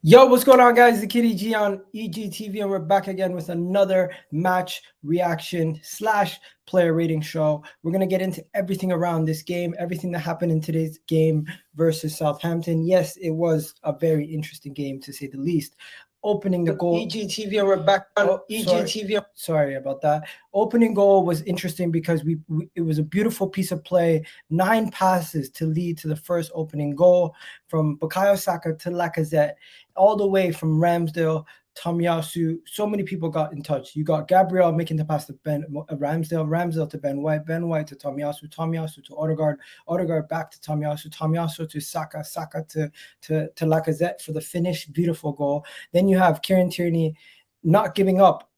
Yo, what's going on, guys? The Kitty G on EGTV, and we're back again with another match reaction / player rating show. We're going to get into everything around this game, everything that happened in today's game versus Southampton. Yes, it was a very interesting game, to say the least. Opening the goal. EGTV, and we're back on EGTV. Sorry about that. Opening goal was interesting because it was a beautiful piece of play. 9 passes to lead to the first opening goal from Bukayo Saka to Lacazette, all the way from Ramsdale, Tomiyasu. So many people got in touch. You got Gabriel making the pass to Ramsdale to Ben White to Tomiyasu to Odegaard back to Tomiyasu to Saka to Lacazette for the finish. Beautiful goal. Then you have Kieran Tierney not giving up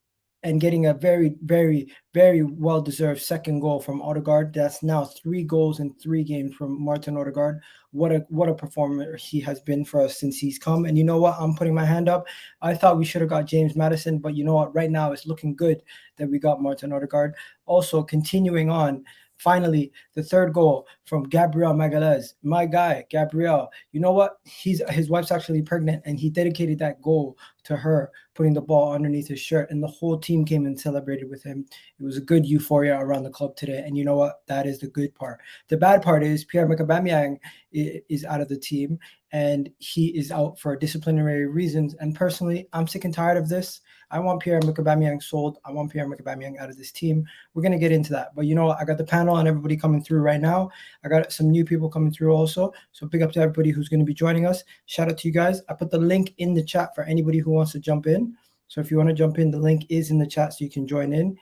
and getting a very, very, very well-deserved second goal from Odegaard. That's now 3 goals in 3 games from Martin Odegaard. What a performer he has been for us since he's come. And you know what? I'm putting my hand up. I thought we should have got James Maddison, but you know what? Right now it's looking good that we got Martin Odegaard. Also, continuing on, finally, the third goal from Gabriel Magalhaes. My guy, Gabriel. You know what? His wife's actually pregnant, and he dedicated that goal to her, putting the ball underneath his shirt, and the whole team came and celebrated with him. It was a good euphoria around the club today, and you know what? That is the good part. The bad part is Pierre-Emerick Aubameyang is out of the team, and he is out for disciplinary reasons. And personally, I'm sick and tired of this. I want Pierre-Emerick Aubameyang sold. I want Pierre-Emerick Aubameyang out of this team. We're going to get into that. But you know what? I got the panel and everybody coming through right now. I got some new people coming through also. So big up to everybody who's going to be joining us. Shout out to you guys. I put the link in the chat for anybody who wants to jump in. So if you want to jump in, the link is in the chat so you can join in.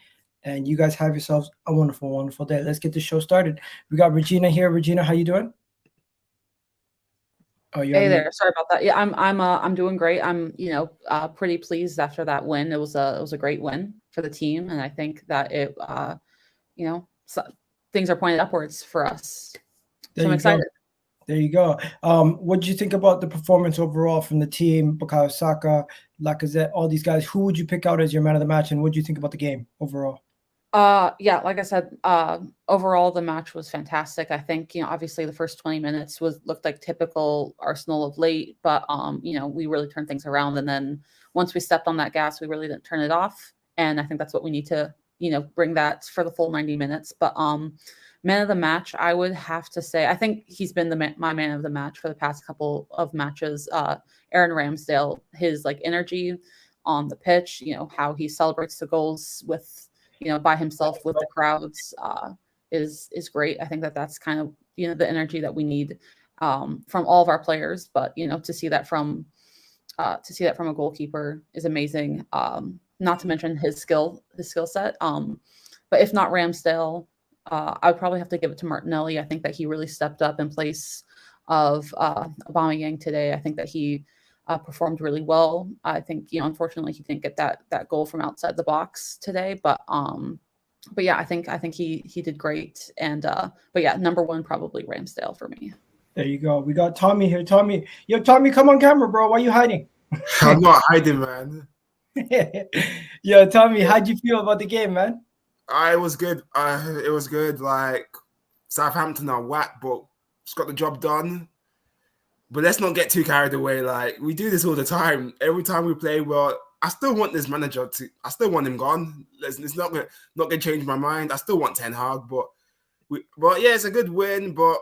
And you guys have yourselves a wonderful, wonderful day. Let's get the show started. We got Regina here. Regina, how you doing? Oh, hey there. Sorry about that. Yeah, I'm doing great. I'm pretty pleased after that win. It was a great win for the team, and I think that it things are pointed upwards for us. So I'm excited. There you go. What did you think about the performance overall from the team? Bukayo Saka, Lacazette, all these guys. Who would you pick out as your man of the match, and what did you think about the game overall? Yeah, like I said, overall the match was fantastic. I think, obviously the first 20 minutes looked like typical Arsenal of late, but we really turned things around, and then once we stepped on that gas, we really didn't turn it off. And I think that's what we need to, bring that for the full 90 minutes. But man of the match, I would have to say, I think he's been my man of the match for the past couple of matches. Aaron Ramsdale, his energy on the pitch, how he celebrates the goals with by himself with the crowds is great. I think that's kind of, the energy that we need from all of our players, but, to see that from a goalkeeper is amazing. Not to mention his skill set. But if not Ramsdale, I would probably have to give it to Martinelli. I think that he really stepped up in place of Aubameyang today. I think that he performed really well. I think, unfortunately he didn't get that goal from outside the box today, but yeah, I think he did great. And but yeah, number 1 probably Ramsdale for me. There you go. We got Tommy here. Tommy, come on camera, bro. Why are you hiding? I'm not hiding, man. Yo, Tommy, how'd you feel about the game, man? It was good. It was good. Like, Southampton are whack, but just got the job done. But let's not get too carried away. Like, we do this all the time. Every time we play, well, I still want this manager I still want him gone. It's not gonna change my mind. I still want Ten Hag, but yeah, it's a good win. But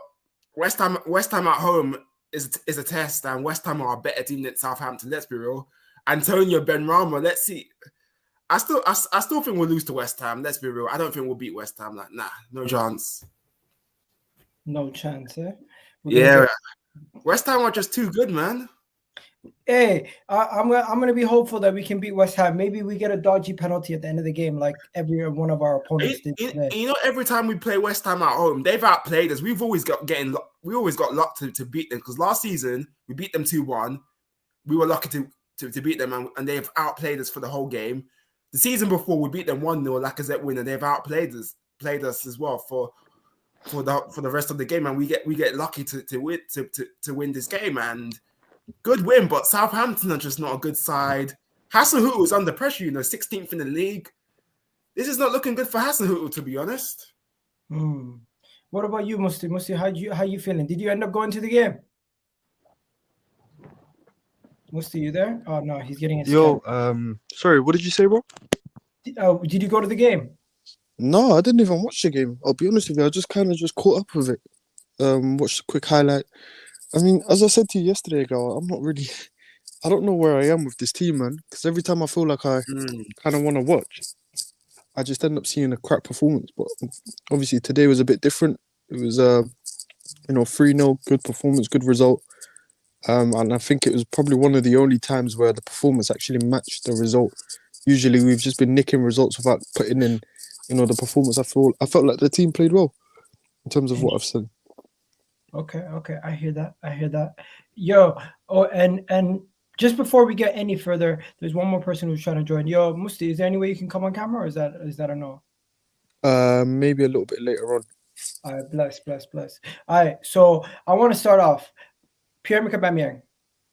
West Ham at home is a test, and West Ham are a better team than Southampton. Let's be real. Antonio Benrahma, let's see. I still think we'll lose to West Ham. Let's be real. I don't think we'll beat West Ham. Like, nah, no chance. No chance, eh? Yeah. West Ham are just too good, man. Hey, I'm gonna be hopeful that we can beat West Ham. Maybe we get a dodgy penalty at the end of the game, like every one of our opponents did today. Every time we play West Ham at home, they've outplayed us. We've always got luck to beat them, because last season we beat them 2-1. We were lucky to beat them, and they've outplayed us for the whole game. The season before we beat them 1-0, Lacazette win, and they've outplayed us as well for the rest of the game, and we get lucky to win this game. And good win, but Southampton are just not a good side. Hasenhüttl is under pressure, 16th in the league. This is not looking good for Hasenhüttl, to be honest. What about you, Musti? How you feeling? Did you end up going to the game? Musti, you there? Oh no, he's getting his Yo, sorry, what did you say, bro? Did you go to the game? No, I didn't even watch the game. I'll be honest with you, I just kind of just caught up with it. Watched a quick highlight. I mean, as I said to you yesterday, girl, I'm not really. I don't know where I am with this team, man. Because every time I feel like I kind of want to watch, I just end up seeing a crap performance. But obviously today was a bit different. It was 3-0, good performance, good result. And I think it was probably one of the only times where the performance actually matched the result. Usually we've just been nicking results without putting in, the performance. I felt like the team played well in terms of what I've seen. Okay, I hear that. Yo, and just before we get any further, there's one more person who's trying to join. Yo, Musti, is there any way you can come on camera, or is that a no? Maybe a little bit later on. All right, bless. All right, so I want to start off. Pierre-Emerick Aubameyang.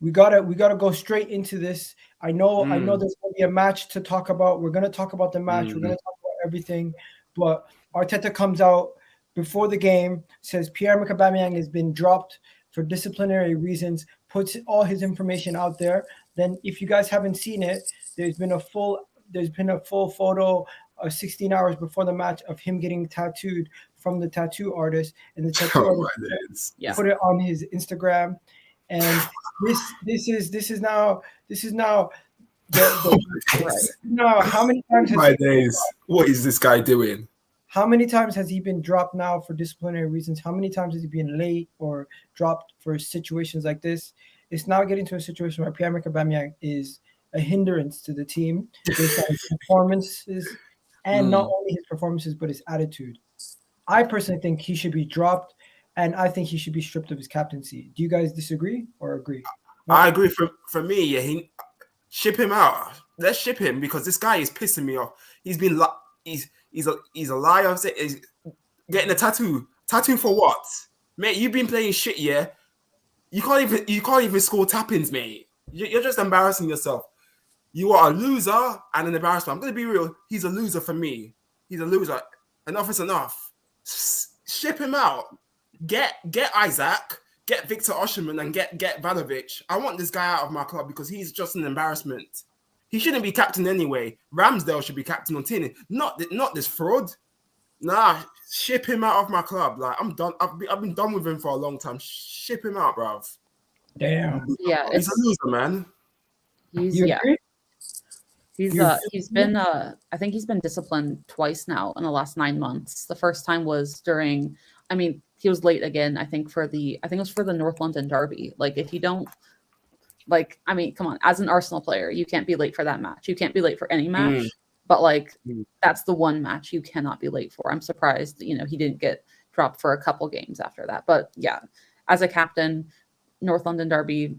We gotta go straight into this. I know there's gonna be a match to talk about. We're gonna talk about the match. We're gonna talk about everything. But Arteta comes out before the game, says Pierre-Emerick Aubameyang has been dropped for disciplinary reasons, puts all his information out there. Then, if you guys haven't seen it, there's been a full photo 16 hours before the match of him getting tattooed from the tattoo artist, and the tattoo artist put it on his Instagram. And this is now now how many times what is this guy doing? How many times has he been dropped now for disciplinary reasons? How many times has he been late or dropped for situations like this? It's now getting to a situation where Pierre-Emerick Aubameyang is a hindrance to the team based on his performances, and not only his performances but his attitude. I personally think he should be dropped, and I think he should be stripped of his captaincy. Do you guys disagree or agree? I agree. For me, yeah, ship him out. Let's ship him, because this guy is pissing me off. He's a liar. He's getting a tattoo. Tattoo for what, mate? You've been playing shit, yeah. You can't even score tap-ins, mate. You're just embarrassing yourself. You are a loser and an embarrassment. I'm gonna be real. He's a loser for me. He's a loser. Enough is enough. Ship him out. Get Isaac, get Victor Osimhen, and get Valovic. I want this guy out of my club because he's just an embarrassment. He shouldn't be captain anyway. Ramsdale should be captain on Tierney. Not this fraud. Nah, ship him out of my club. Like, I'm done. I've been done with him for a long time. Ship him out, bruv. Damn. Yeah, he's a loser, man. He's been I think he's been disciplined twice now in the last 9 months. The first time was during, he was late again, I think it was for the North London derby. Like, if you don't, come on, as an Arsenal player, you can't be late for that match. You can't be late for any match. But that's the one match you cannot be late for. I'm surprised, he didn't get dropped for a couple games after that. But yeah, as a captain, North London derby,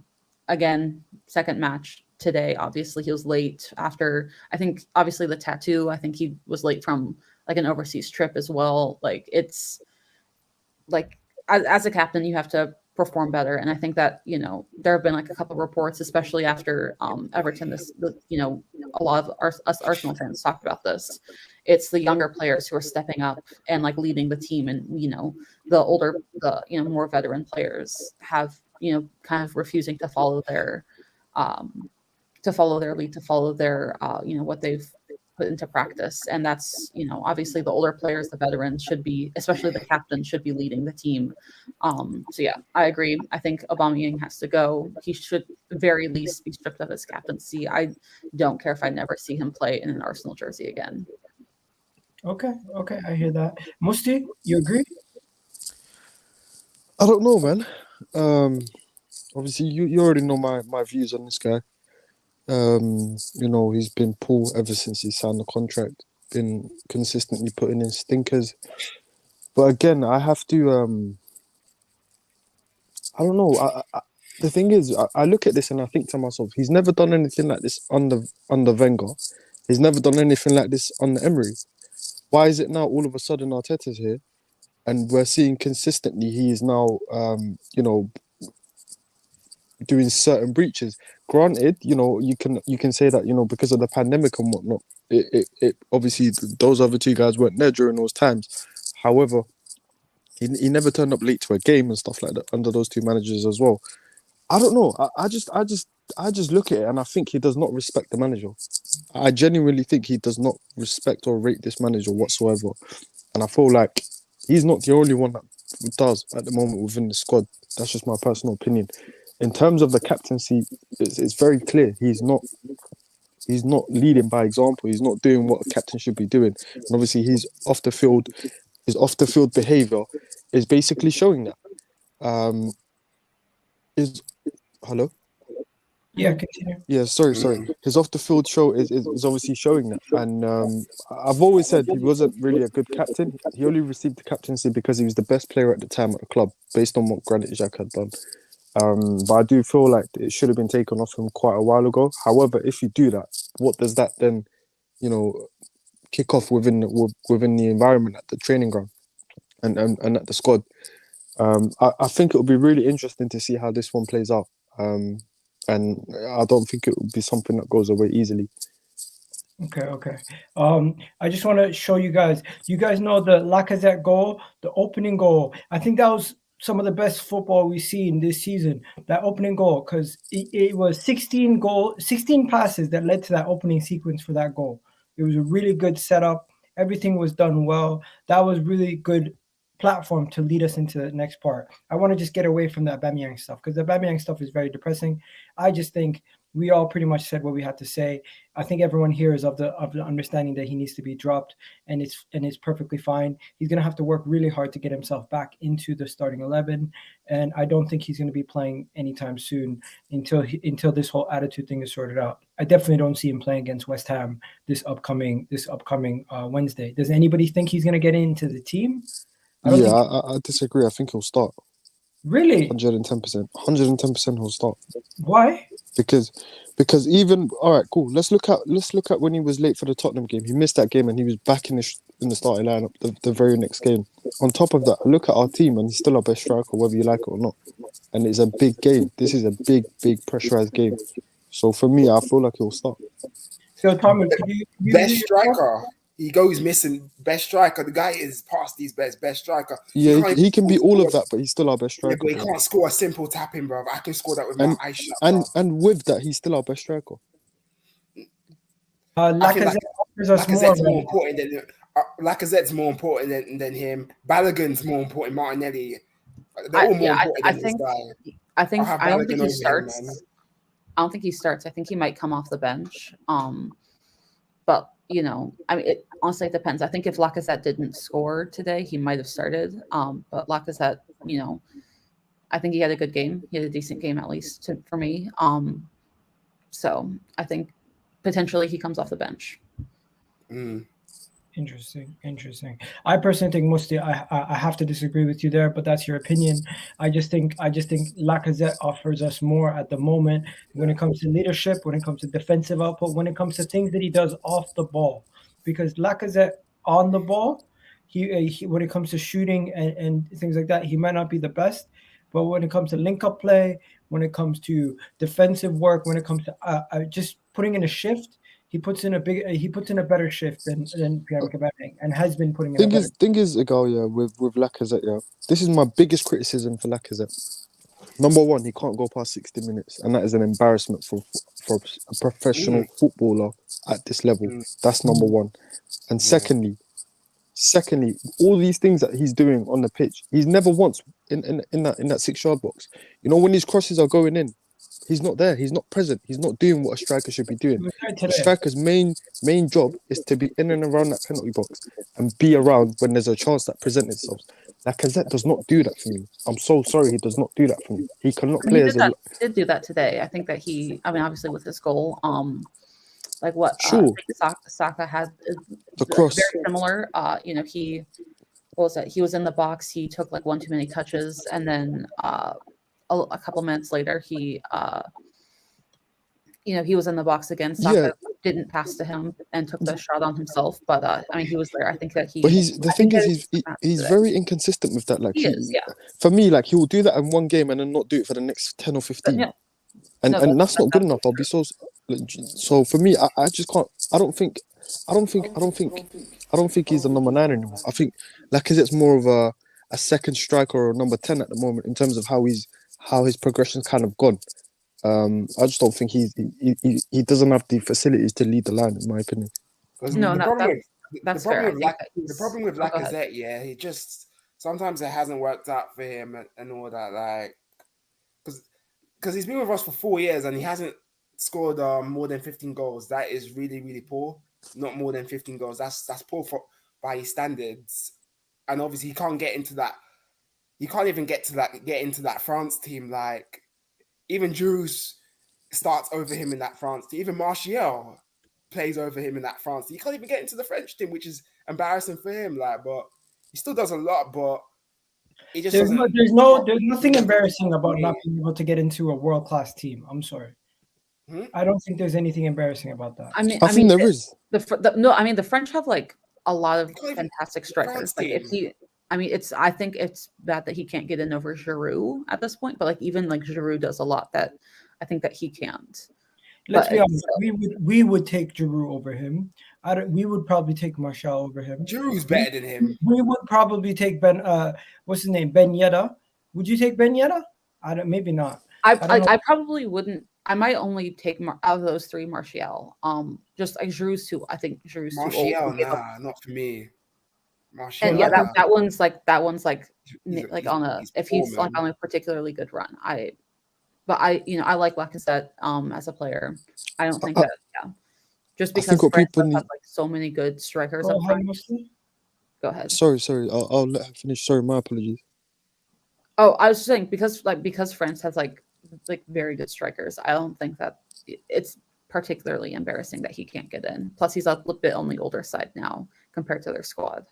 again, second match today. Obviously, he was late after, I think, obviously the tattoo. I think he was late from an overseas trip as well. It's as a captain, you have to perform better. And I think that, there have been a couple of reports, especially after Everton, a lot of us Arsenal fans talked about this. It's the younger players who are stepping up and leading the team. And, the older, more veteran players have, kind of refusing to follow their lead, to follow their, what they've put into practice. And that's, obviously the older players, the veterans should be, especially the captain, should be leading the team. So yeah, I agree. I think Aubameyang has to go. He should very least be stripped of his captaincy. I don't care if I never see him play in an Arsenal jersey again. Okay, I hear that. Musti, you agree? I don't know, man. Obviously you already know my views on this guy. He's been poor ever since he signed the contract, been consistently putting in stinkers. But again, I have to, I don't know. The thing is, I look at this and I think to myself, he's never done anything like this under Wenger. He's never done anything like this under Emery. Why is it now all of a sudden Arteta's here and we're seeing consistently he is now, doing certain breaches? Granted, you can say that, because of the pandemic and whatnot, it obviously those other two guys weren't there during those times. However, he never turned up late to a game and stuff like that under those two managers as well. I don't know. I just I just look at it and I think he does not respect the manager. I genuinely think he does not respect or rate this manager whatsoever. And I feel like he's not the only one that does at the moment within the squad. That's just my personal opinion. In terms of the captaincy, it's very clear. He's not leading by example. He's not doing what a captain should be doing. And obviously his off the field behaviour is basically showing that. Hello? Yeah, continue. Yeah, sorry. His off the field show is obviously showing that. And I've always said he wasn't really a good captain. He only received the captaincy because he was the best player at the time at the club, based on what Granit Xhaka had done. But I do feel like it should have been taken off him quite a while ago. However, if you do that, what does that then, kick off within the environment at the training ground and at the squad? I think it will be really interesting to see how this one plays out. And I don't think it will be something that goes away easily. Okay. I just want to show you guys. You guys know the Lacazette goal, the opening goal. I think that was some of the best football we've seen this season. That opening goal, because it was 16 passes that led to that opening sequence for that goal. It was a really good setup. Everything was done well. That was really good platform to lead us into the next part. I want to just get away from the Aubameyang stuff, because the Aubameyang stuff is very depressing. I just think we all pretty much said what we had to say. I think everyone here is of the understanding that he needs to be dropped, and it's perfectly fine. He's going to have to work really hard to get himself back into the starting 11, and I don't think he's going to be playing anytime soon until this whole attitude thing is sorted out. I definitely don't see him playing against West Ham this upcoming Wednesday. Does anybody think he's going to get into the team? I disagree. I think he'll start. Really? 110%. 110% he'll start. Why? Because even all right, cool. Let's look at when he was late for the Tottenham game. He missed that game and he was back in the starting lineup the very next game. On top of that, I look at our team and he's still our best striker, whether you like it or not. And it's a big game. This is a big pressurized game. So for me, I feel like he'll start. So Tommy, could you best striker? He goes missing. Best striker. The guy is past these best striker. Yeah, he can be all of that, but he's still our best striker. Yeah, but he can't score a simple tapping, bro. I can score that with my eyes shut. And with that, he's still our best striker. Lacazette's more important than Lacazette's more important than him. Balogun's more important. Martinelli. They're all more important than this guy. I don't think he starts. I don't think he starts. I think he might come off the bench. But honestly, it depends. I think if Lacazette didn't score today, he might have started. But Lacazette, I think he had a good game. He had a decent game, at least for me. So I think potentially he comes off the bench. Interesting. I personally think Musti, I have to disagree with you there, but that's your opinion. I just think Lacazette offers us more at the moment when it comes to leadership, when it comes to defensive output, when it comes to things that he does off the ball. Because Lacazette on the ball, he when it comes to shooting and things like that, he might not be the best. But when it comes to link-up play, when it comes to defensive work, when it comes to just putting in a shift, he puts in a better shift than Pierre-Emerick Aubameyang, and has been putting in. Thing is, Egal, with Lacazette, this is my biggest criticism for Lacazette. Number one, he can't go past 60 minutes, and that is an embarrassment for a professional footballer at this level. That's number one. And secondly, all these things that he's doing on the pitch, he's never once in that 6-yard box. When his crosses are going in, he's not there. He's not present. He's not doing what a striker should be doing. The striker's main job is to be in and around that penalty box and be around when there's a chance that presents itself. Lacazette does not do that for me. I'm so sorry, he does not do that for me. He cannot play as a... He did do that today. I think that obviously with his goal, Saka had the cross. Very similar. He was in the box. He took one too many touches, and then a couple minutes later, he was in the box again. Saka didn't pass to him and took the shot on himself, but he was there. I think that he. But he's very inconsistent with that. He is, yeah. For me, he will do that in one game and then not do it for the next 10 or 15. Yeah. And that's not good enough. I'll be so for me. I just can't. I don't think he's a number 9 anymore. I think Lacazette's more of a second striker or a number 10 at the moment in terms of how his progression's kind of gone. I just don't think he doesn't have the facilities to lead the line, in my opinion. No, that's fair. The problem with go ahead. Lacazette, yeah, he just sometimes it hasn't worked out for him and all that, like because he's been with us for 4 years and he hasn't scored more than 15 goals. That is really, really poor. Not more than 15 goals. That's poor by his standards. And obviously he can't get into that. He can't even get into that France team. Like even Giroud starts over him in that France team. Even Martial plays over him in that France team. He can't even get into the French team, which is embarrassing for him. Like, but he still does a lot, but he just there's nothing embarrassing about not being able to get into a world-class team. I'm sorry. I don't think there's anything embarrassing about that. I think there is. The French have like a lot of fantastic strikers. Like I think it's bad that he can't get in over Giroud at this point, but like even like Giroud does a lot that I think that he can't. Let's be honest. We would take Giroud over him. We would probably take Martial over him. Giroud's better than him. We would probably take what's his name? Ben Yedda. Would you take Ben Yedda? Maybe not. I probably wouldn't. I might only take out of those three Martial. Just like Giroud's too. I think Giroud's Martial, too old. Not for me. Martial, and yeah, that one's like on a if he's like on a particularly good run. I like Lacazette as a player. I don't think that just because France have like so many good strikers up front. Go ahead. Sorry. I'll let her finish. Sorry, my apologies. Oh, I was just saying because France has like very good strikers. I don't think that it's particularly embarrassing that he can't get in. Plus, he's a little bit on the older side now compared to their squad.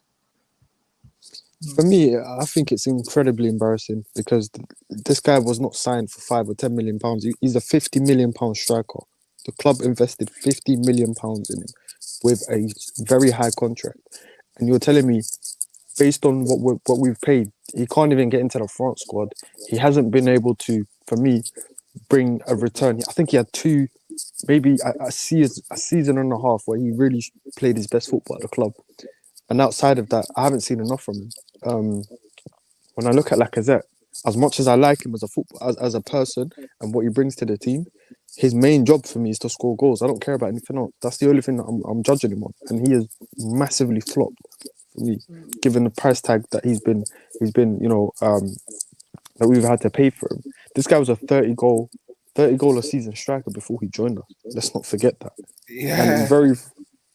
For me, I think it's incredibly embarrassing because this guy was not signed for £5 or £10 million. He's a £50 million striker. The club invested £50 million in him with a very high contract. And you're telling me, based on what we've paid, he can't even get into the France squad. He hasn't been able to, for me, bring a return. I think he had maybe a season and a half where he really played his best football at the club. And outside of that, I haven't seen enough from him. When I look at Lacazette, as much as I like him as a person and what he brings to the team, his main job for me is to score goals. I don't care about anything else. That's the only thing that I'm judging him on. And he has massively flopped for me, given the price tag that he's been, that we've had to pay for him. This guy was a 30 goal a season striker before he joined us. Let's not forget that. Yeah. And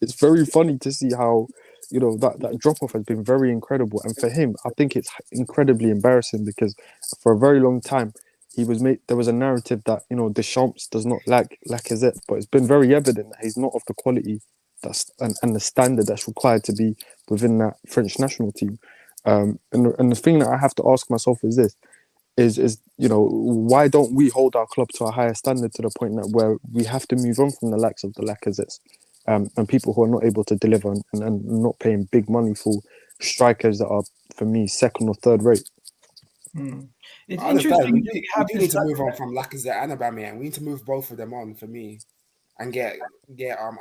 it's very funny to see how, that drop-off has been very incredible. And for him, I think it's incredibly embarrassing because for a very long time, there was a narrative that, Deschamps does not like Lacazette, but it's been very evident that he's not of the quality and the standard that's required to be within that French national team. And the thing that I have to ask myself is this, is why don't we hold our club to a higher standard to the point that where we have to move on from the likes of the Lacazettes and people who are not able to deliver and not paying big money for strikers that are, for me, second or third rate. It's interesting. We do need to move on from Lacazette and Aubameyang. We need to move both of them on for me and get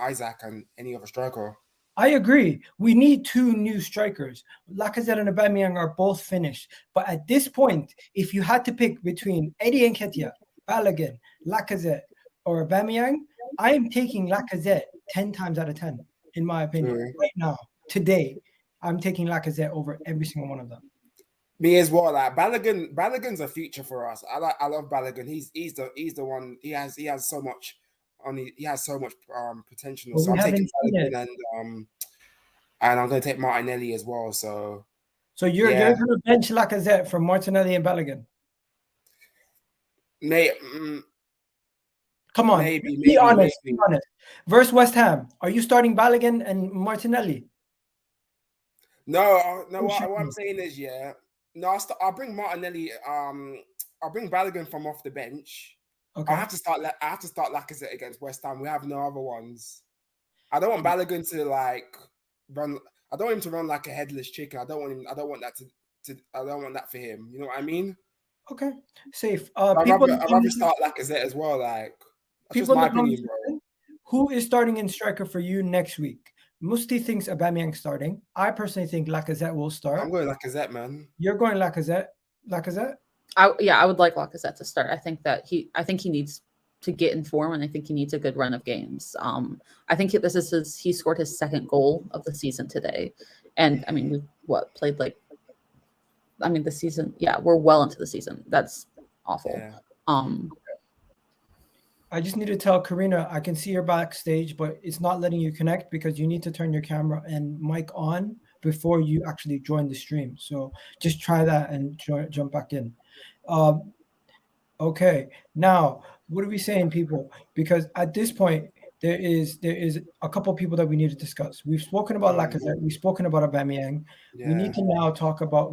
Isaac and any other striker. I agree. We need two new strikers. Lacazette and Aubameyang are both finished. But at this point, if you had to pick between Eddie Nketiah, Balogun, Lacazette, or Aubameyang, I am taking Lacazette 10 times out of 10, in my opinion. Right now, today, I'm taking Lacazette over every single one of them. Me as well. Like Balogun's a future for us. I love Balogun. He's the one. He has so much. He has so much potential. So I'm taking Balogun and I'm going to take Martinelli as well. So you're going to bench Lacazette for Martinelli and Balogun? Come on, be honest. Versus West Ham, are you starting Balogun and Martinelli? No. What I'm saying is, I'll bring Martinelli. I'll bring Balogun from off the bench. Okay. I have to start Lacazette against West Ham. We have no other ones. I don't want Balogun to run. I don't want him to run like a headless chicken. I don't want that for him. You know what I mean? Okay, safe. I'd rather start Lacazette as well. Like, that's just my opinion, bro. Who is starting in striker for you next week? Musti thinks Aubameyang starting. I personally think Lacazette will start. I'm going Lacazette, man. You're going Lacazette? I would like Lacazette to start. I think he needs get in form, and I think he needs a good run of games. I think he scored his second goal of the season today, and I mean we played like, I mean the season, yeah, we're well into the season. That's awful. Yeah. I just need to tell Karina, I can see you're backstage, but it's not letting you connect because you need to turn your camera and mic on before you actually join the stream. So just try that and jump back in. Okay, now what are we saying, people? Because at this point, there is a couple of people that we need to discuss. We've spoken about Lacazette. We've spoken about Aubameyang. Yeah. We need to now talk about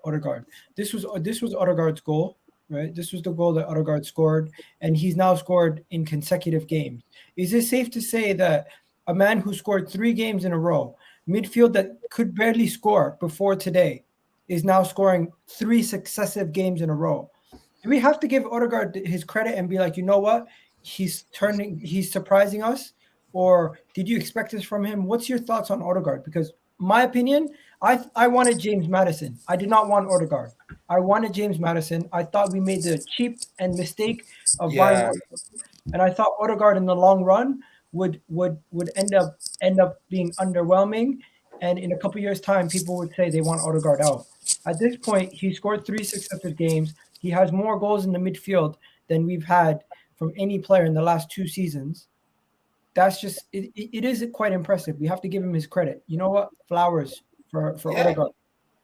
Odegaard. This was Odegaard's goal, right? This was the goal that Odegaard scored, and he's now scored in consecutive games. Is it safe to say that a man who scored 3 games in a row, midfield that could barely score before today, is now scoring 3 successive games in a row? Do we have to give Odegaard his credit and be like, you know what? He's surprising us? Or did you expect this from him? What's your thoughts on Odegaard? Because my opinion, I wanted James Maddison. I did not want Odegaard. I wanted James Maddison. I thought we made the cheap and mistake of buying Odegaard. And I thought Odegaard in the long run would end up being underwhelming. And in a couple years' time, people would say they want Odegaard out. At this point, he scored 3 successive games. He has more goals in the midfield than we've had from any player in the last 2 seasons. That's just it is quite impressive. We have to give him his credit. You know what? Flowers for Odegaard.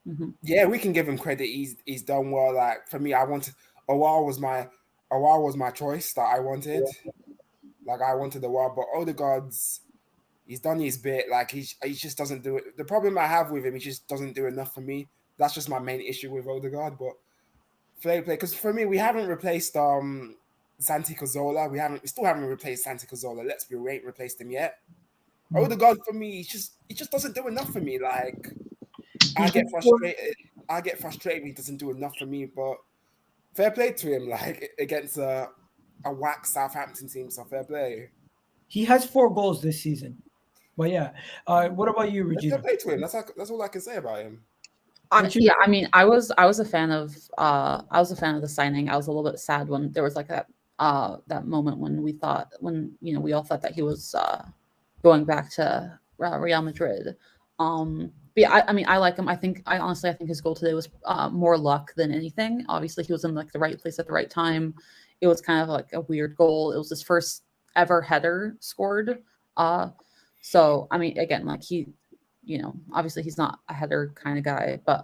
Mm-hmm. Yeah, we can give him credit. He's done well. Like for me, Awar was my choice that I wanted. Like I wanted Awar, but Odegaard's he's done his bit. Like he just doesn't do it. The problem I have with him, he just doesn't do enough for me. That's just my main issue with Odegaard. But play, because for me, we haven't replaced Santi Cazorla. We still haven't replaced Santi Cazorla. We ain't replaced him yet. Odegaard for me, he just doesn't do enough for me. Like I get frustrated when he doesn't do enough for me. But fair play to him, like against a whack Southampton team. So fair play. He has 4 goals this season. But yeah, what about you, Regina? Fair play to him. That's all I can say about him. Yeah, I mean, I was a fan of the signing. I was a little bit sad when there was like that moment when we all thought that he was going back to Real Madrid. But yeah, I mean, I like him. I honestly think his goal today was more luck than anything. Obviously, he was in like the right place at the right time. It was kind of like a weird goal. It was his first ever header scored. So I mean, again, like he. Obviously he's not a header kind of guy, but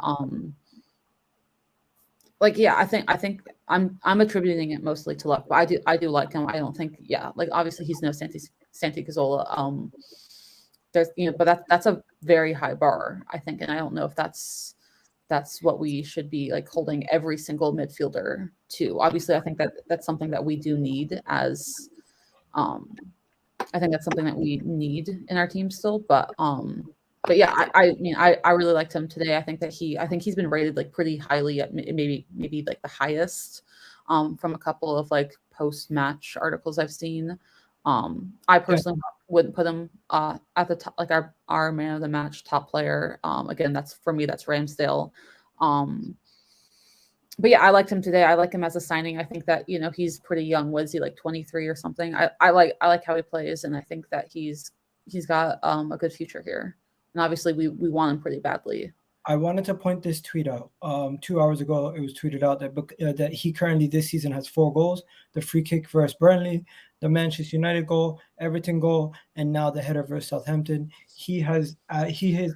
like yeah, I think I'm attributing it mostly to luck, but I do like him. I don't think like obviously he's no Santi Cazorla. There's but that's a very high bar, I think, and I don't know if that's what we should be like holding every single midfielder to. Obviously, I think that's something that we do need as I think that's something that we need in our team still, but yeah, I mean, I really liked him today. I think he's been rated like pretty highly at maybe like the highest from a couple of like post-match articles I've seen. I personally wouldn't put him at the top, like our man of the match top player. Again, that's for me, that's Ramsdale. But yeah, I liked him today. I like him as a signing. I think that he's pretty young. Was he like 23 or something? I like how he plays, and I think that he's got a good future here. And obviously, we want him pretty badly. I wanted to point this tweet out. 2 hours ago, it was tweeted out that he currently this season has 4 goals: the free kick versus Burnley, the Manchester United goal, Everton goal, and now the header versus Southampton. He has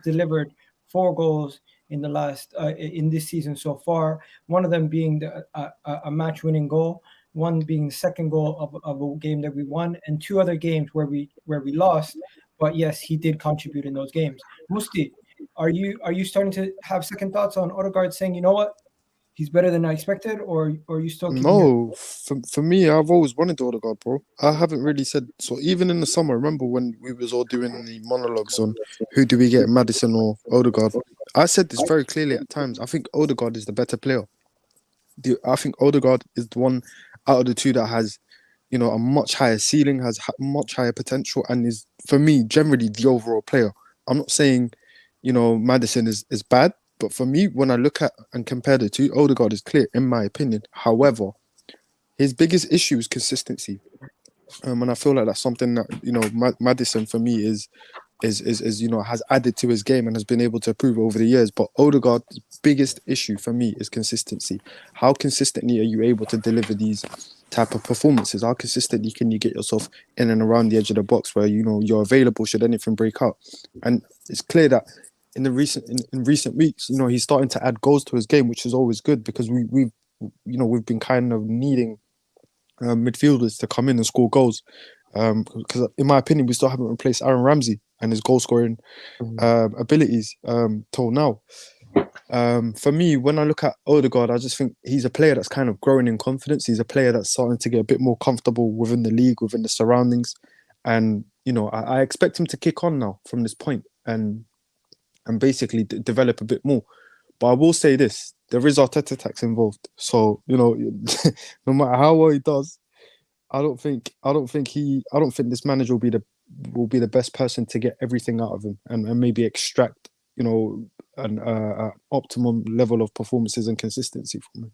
delivered 4 goals in the last in this season so far. One of them being a match-winning goal, one being the second goal of a game that we won, and 2 other games where we lost. But yes, he did contribute in those games. Musti, are you starting to have second thoughts on Odegaard, saying, you know what, he's better than I expected, or are you still? No, for me, I've always wanted Odegaard, bro. I haven't really said so. Even in the summer, remember when we was all doing the monologues on who do we get, Maddison or Odegaard? I said this very clearly at times. I think Odegaard is the better player. I think Odegaard is the one out of the 2 that has, a much higher ceiling, has much higher potential, and is, for me, generally the overall player. I'm not saying, Maddison is bad, but for me, when I look at and compare the 2, Odegaard is clear, in my opinion. However, his biggest issue is consistency. And I feel like that's something that, you know, Maddison for me is you know, has added to his game and has been able to improve over the years. But Odegaard's biggest issue for me is consistency. How consistently are you able to deliver these type of performances? How consistently can you get yourself in and around the edge of the box where, you know, you're available should anything break out? And it's clear that in the recent weeks, you know, he's starting to add goals to his game, which is always good, because we've been kind of needing midfielders to come in and score goals. Because in my opinion, we still haven't replaced Aaron Ramsey and his goal scoring abilities till now. For me, when I look at Odegaard, I just think he's a player that's kind of growing in confidence. He's a player that's starting to get a bit more comfortable within the league, within the surroundings. And, you know, I expect him to kick on now from this point and basically develop a bit more. But I will say this, there is Arteta tax involved. So, you know, no matter how well he does, I don't think this manager will be the best person to get everything out of him and maybe extract, you know, an optimum level of performances and consistency from him.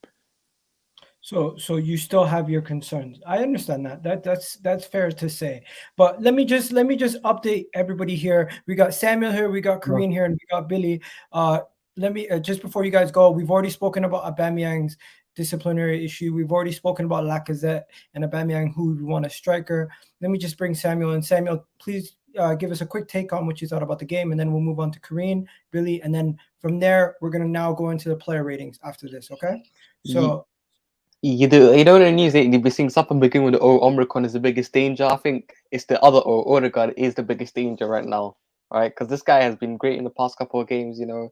So you still have your concerns. I understand that. That's fair to say. But let me just update everybody here. We got Samuel here, we got Kieran here, and we got Billy. Let me just before you guys go, we've already spoken about Aubameyang's disciplinary issue. We've already spoken about Lacazette and Aubameyang, who we want a striker. Let me just bring Samuel in. Samuel, please give us a quick take on what you thought about the game, and then we'll move on to Kieran, Billy, and then from there we're gonna now go into the player ratings after this. Okay? So. You know the news lately, we're seeing something begin with the Omicron is the biggest danger. I think it's the other Odegaard is the biggest danger right now, right? Because this guy has been great in the past couple of games. You know,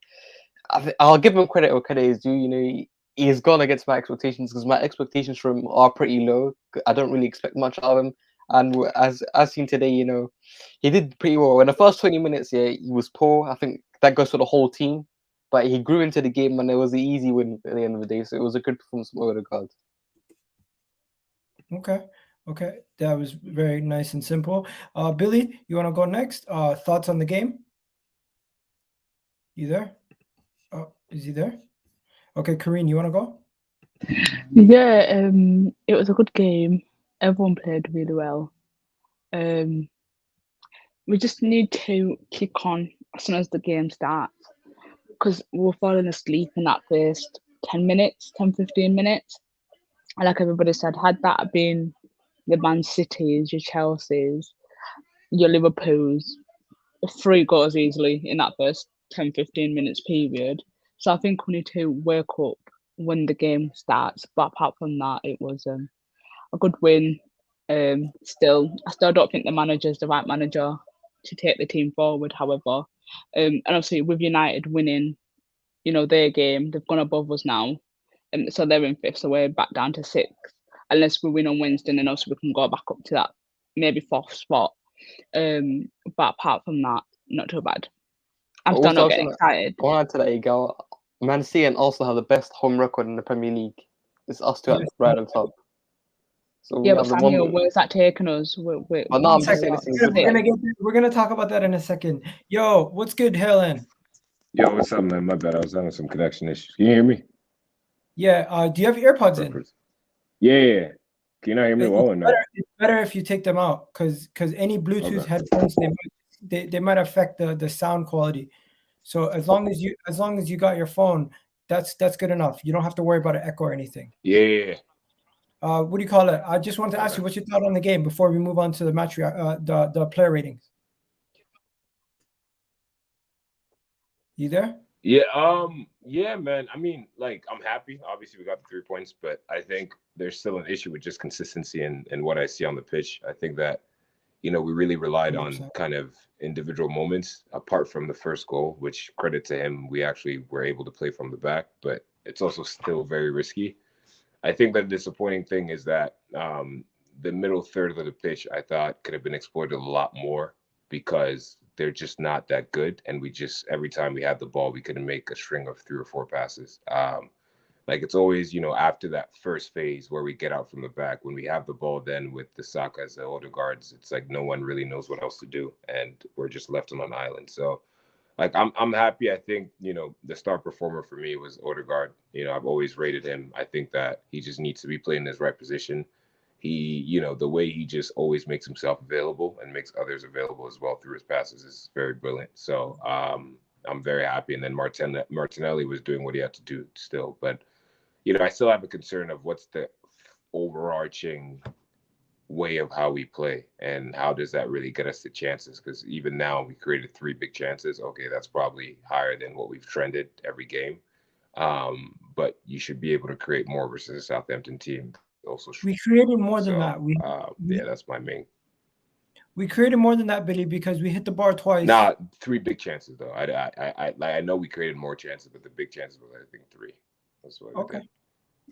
I'll give him credit where credit is due. You know, he's gone against my expectations because my expectations for him are pretty low. I don't really expect much out of him. And as seen today, you know, he did pretty well. In the first 20 minutes, yeah, he was poor. I think that goes for the whole team. But he grew into the game, and it was an easy win at the end of the day. So it was a good performance from Odegaard. Okay. That was very nice and simple. Billy, you want to go next? Thoughts on the game? You there? Oh, is he there? Okay, Kieran, you want to go? Yeah, it was a good game. Everyone played really well. We just need to kick on as soon as the game starts, because we're falling asleep in that first 10 15 minutes. And like everybody said, had that been the Man Cities, your Chelseas, your Liverpools, 3 goals easily in that first 10 15 minutes period. So I think we need to wake up when the game starts. But apart from that, it was a good win. I still don't think the manager is the right manager to take the team forward, however. And obviously with United winning, you know, their game, they've gone above us now. So they're in 5th, so we're back down to 6th. Unless we win on Wednesday, then also we can go back up to that maybe 4th spot. But apart from that, not too bad. I'm still not getting excited. I want to add to that, Egal. Man City and also have the best home record in the Premier League. It's us two right on top. So yeah, but Samuel, where's that taking us? We're gonna talk about that in a second. Yo, what's good, Helen? Yo, what's up, man? My bad. I was having some connection issues. Can you hear me? Yeah. Do you have earpods in? Yeah. Can you not hear me well or not? It's better if you take them out, because any Bluetooth headphones they might affect the sound quality. So as long as you got your phone, that's good enough. You don't have to worry about an echo or anything. Yeah. What do you call it? I just wanted to ask you what you thought on the game before we move on to the match, the player ratings. You there? Yeah, man. I mean, like, I'm happy. Obviously, we got the 3 points, but I think there's still an issue with just consistency and what I see on the pitch. I think that, you know, we really relied 100%. On kind of individual moments, apart from the first goal, which credit to him, we actually were able to play from the back, but it's also still very risky. I think that the disappointing thing is that the middle third of the pitch, I thought, could have been exploited a lot more because they're just not that good. And we just, every time we had the ball, we couldn't make a string of 3 or 4 passes. Like, it's always, you know, after that first phase where we get out from the back, when we have the ball then with the Sakas, the Odegaards, it's like no one really knows what else to do. And we're just left on an island. So like I'm happy. I think, you know, the star performer for me was Odegaard. You know, I've always rated him. I think that he just needs to be playing in his right position. He, you know, the way he just always makes himself available and makes others available as well through his passes is very brilliant. So I'm very happy. And then Martinelli was doing what he had to do still. But, you know, I still have a concern of what's the overarching way of how we play and how does that really get us the chances, because even now we created 3 big chances. Okay, that's probably higher than what we've trended every game, but you should be able to create more versus a Southampton team also. We created more than So, that. yeah, that's my main. We created more than that, Billy, because we hit the bar twice. Nah, 3 big chances though. I know we created more chances, but the big chances was, I think, 3. That's what Okay. I did.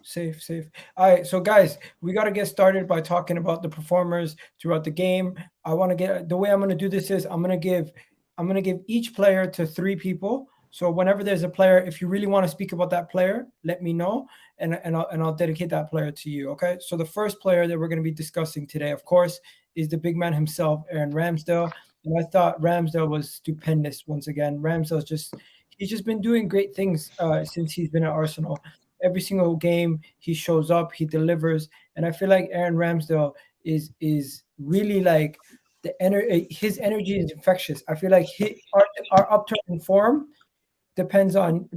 Safe. All right, so guys, we got to get started by talking about the performers throughout the game. I want to get the way I'm going to do this is I'm going to give each player to 3 people. So whenever there's a player, if you really want to speak about that player, let me know, and I'll dedicate that player to you. Okay. So the first player that we're going to be discussing today, of course, is the big man himself, Aaron Ramsdale. And I thought Ramsdale was stupendous once again. He's just been doing great things since he's been at Arsenal. Every single game he shows up, he delivers, and I feel like Aaron Ramsdale is really like his energy is infectious. I feel like our upturn in form depends on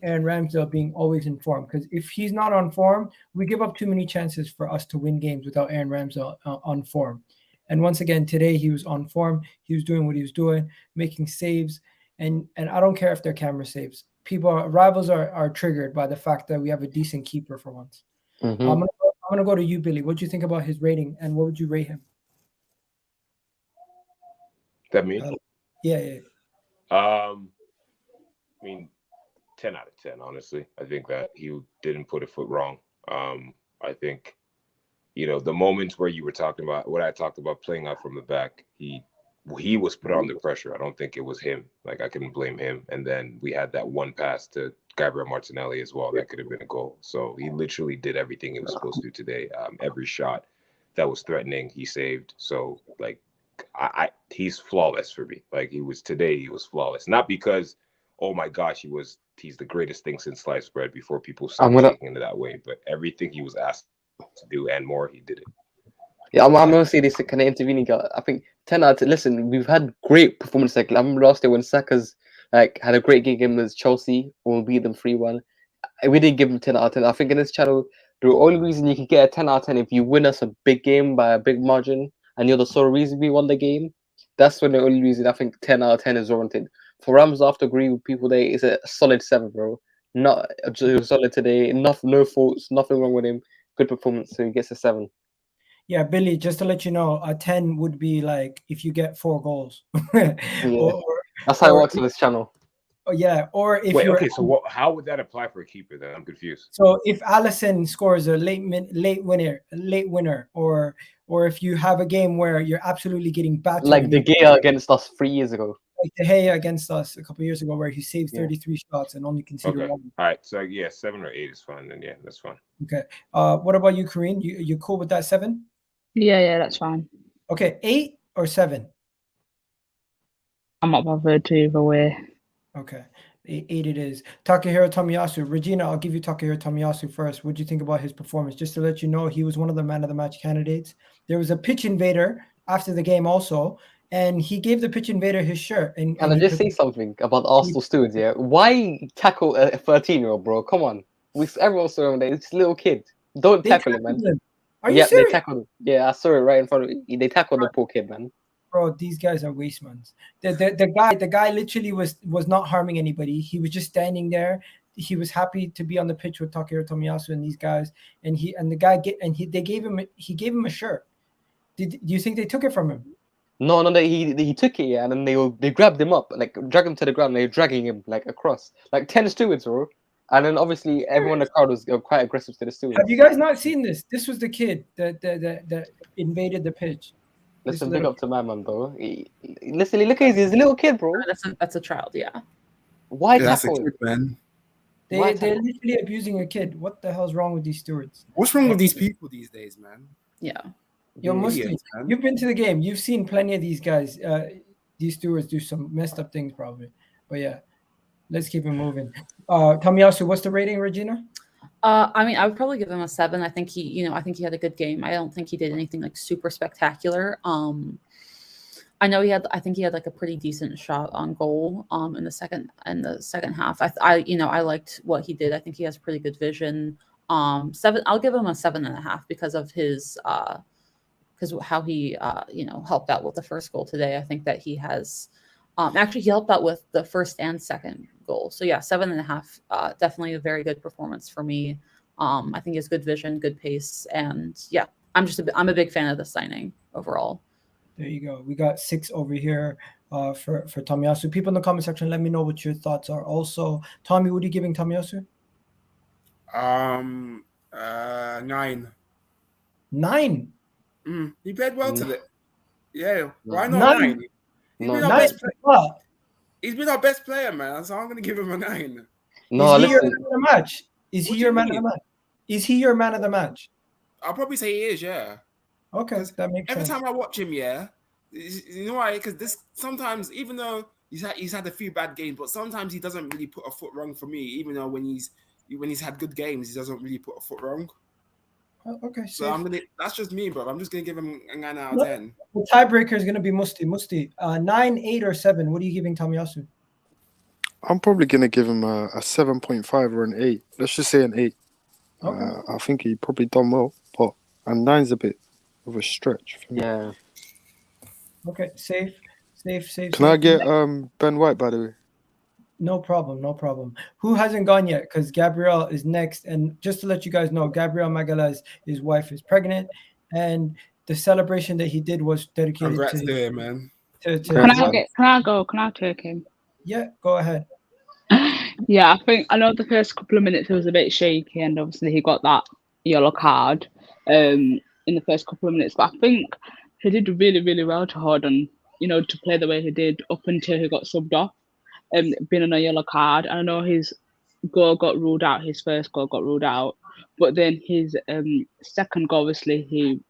Aaron Ramsdale being always in form, because if he's not on form, we give up too many chances for us to win games without Aaron Ramsdale on form. And once again today he was on form. He was doing what he was doing, making saves, and I don't care if they're camera saves. Rivals are triggered by the fact that we have a decent keeper for once. Mm-hmm. I'm gonna go to you, Billy. What do you think about his rating, and what would you rate him? That me? Yeah. I mean, 10 out of 10. Honestly, I think that he didn't put a foot wrong. I think, you know, the moments where you were talking about what I talked about, playing out from the back, he was put under pressure. I don't think it was him. Like, I couldn't blame him. And then we had that one pass to Gabriel Martinelli as well. That could have been a goal. So he literally did everything he was supposed to today. Every shot that was threatening, he saved. So, like, he's flawless for me. Like, he was flawless. Not because, oh my gosh, he's the greatest thing since sliced bread, before people start taking it that way. But everything he was asked to do and more, he did it. Yeah, I'm gonna say this kind of intervening guy. I think 10 out of 10. Listen, we've had great performances. Like, I remember last year when Saka's had a great game against Chelsea, when we beat them 3-1. We didn't give him 10 out of 10. I think in this channel, the only reason you can get a 10 out of 10 if you win us a big game by a big margin, and you're the sole reason we won the game. That's when the only reason I think 10 out of 10 is warranted. For Rams, I have to agree with people there. It's a solid 7, bro. Not solid today. No faults. Nothing wrong with him. Good performance. So he gets a 7. Yeah, Billy, just to let you know, a 10 would be like if you get 4 goals. Yeah. That's how it works on this channel. Yeah, or if so how would that apply for a keeper then? I'm confused. So if Alisson scores a late winner, or if you have a game where you're absolutely getting battered, like the Gea against us 3 years ago. Like De Gea against us a couple of years ago, where he saved 33 shots and only conceded 1. All right, so yeah, 7 or 8 is fine. Then yeah, that's fine. Okay. What about you, Kieran? You cool with that 7? Yeah, that's fine. Okay, 8 or 7? I'm not bothered to either way. Okay, 8 it is. Takahiro Tomiyasu. Regina, I'll give you Takahiro Tomiyasu first. What do you think about his performance? Just to let you know, he was one of the man of the match candidates. There was a pitch invader after the game also, and he gave the pitch invader his shirt. And Can I just say something about Arsenal stewards? Yeah, why tackle a 13-year-old, bro? Come on, everyone saw him there. It's a little kid. Don't tackle him, man. Are you serious? They tackled him. Yeah, I saw it right in front of me. They tackled the poor kid, man. Bro, these guys are waste mans. The guy literally was not harming anybody. He was just standing there. He was happy to be on the pitch with Takahiro Tomiyasu and these guys. And he gave him a shirt. Do you think they took it from him? No, he took it, yeah, and then they grabbed him up, like dragged him to the ground. They're dragging him like across, like 10 stewards, bro. And then obviously everyone in the crowd was quite aggressive to the stewards. Have you guys not seen this? This was the kid that invaded the pitch. Listen, big up to my man, bro. Listen, look at he's a little kid, bro. That's a child, yeah. Why that's a tackle kid, man? They're literally abusing a kid. What the hell's wrong with these stewards? What's wrong with these people these days, man? Yeah. Yo, Muslim, you've been to the game. You've seen plenty of these guys. These stewards do some messed up things, probably. But yeah, let's keep it moving. Tomiyasu, what's the rating, Regina? I mean, I would probably give him a 7. I think he had a good game. I don't think he did anything like super spectacular. I know I think he had like a pretty decent shot on goal in the second half. I liked what he did. I think he has pretty good vision. 7, I'll give him a 7.5 because of his because how he helped out with the first goal today. I think that he has actually he helped out with the first and second goal. So yeah, 7.5. Definitely a very good performance for me. I think he has good vision, good pace, and yeah, I'm a big fan of the signing overall. There you go. We got 6 over here for Tomiyasu. People in the comment section, let me know what your thoughts are. Also, Tommy, what are you giving Tomiyasu? 9. 9. He played well today. Yeah, why No. not 9? He's been our 9 best player. what? He's been our best player, man. So I'm gonna give him a 9. No, Is he your listen. man of the match? Is What he do your you man of the mean? match? Is he your man of the match? I'll probably say he is, yeah. Okay, that makes Every sense. time I watch him, yeah, you know why? Because this sometimes, even though he's had a few bad games, but sometimes he doesn't really put a foot wrong for me. Even though when he's had good games, he doesn't really put a foot wrong. Okay, So safe. that's just me, bro. I'm just gonna give him a 9 out of 10. The tiebreaker is gonna be Musti. 9, 8, or 7. What are you giving Tomiyasu? I'm probably gonna give him a 7.5 or an 8. Let's just say an 8. Okay. I think he probably done well, but a 9's a bit of a stretch for me. Yeah. Okay, safe. Can I get Ben White, by the way? No problem. Who hasn't gone yet? Because Gabriel is next. And just to let you guys know, Gabriel Magala's his wife is pregnant, and the celebration that he did was dedicated Congrats to to him, man. to Can his I wife. go? Can I take him? Yeah, go ahead. Yeah, I know the first couple of minutes it was a bit shaky, and obviously he got that yellow card in the first couple of minutes. But I think he did really, really well to hold on, to play the way he did up until he got subbed off, being on a yellow card. And I know his goal got ruled out, his first goal got ruled out, but then his second goal, obviously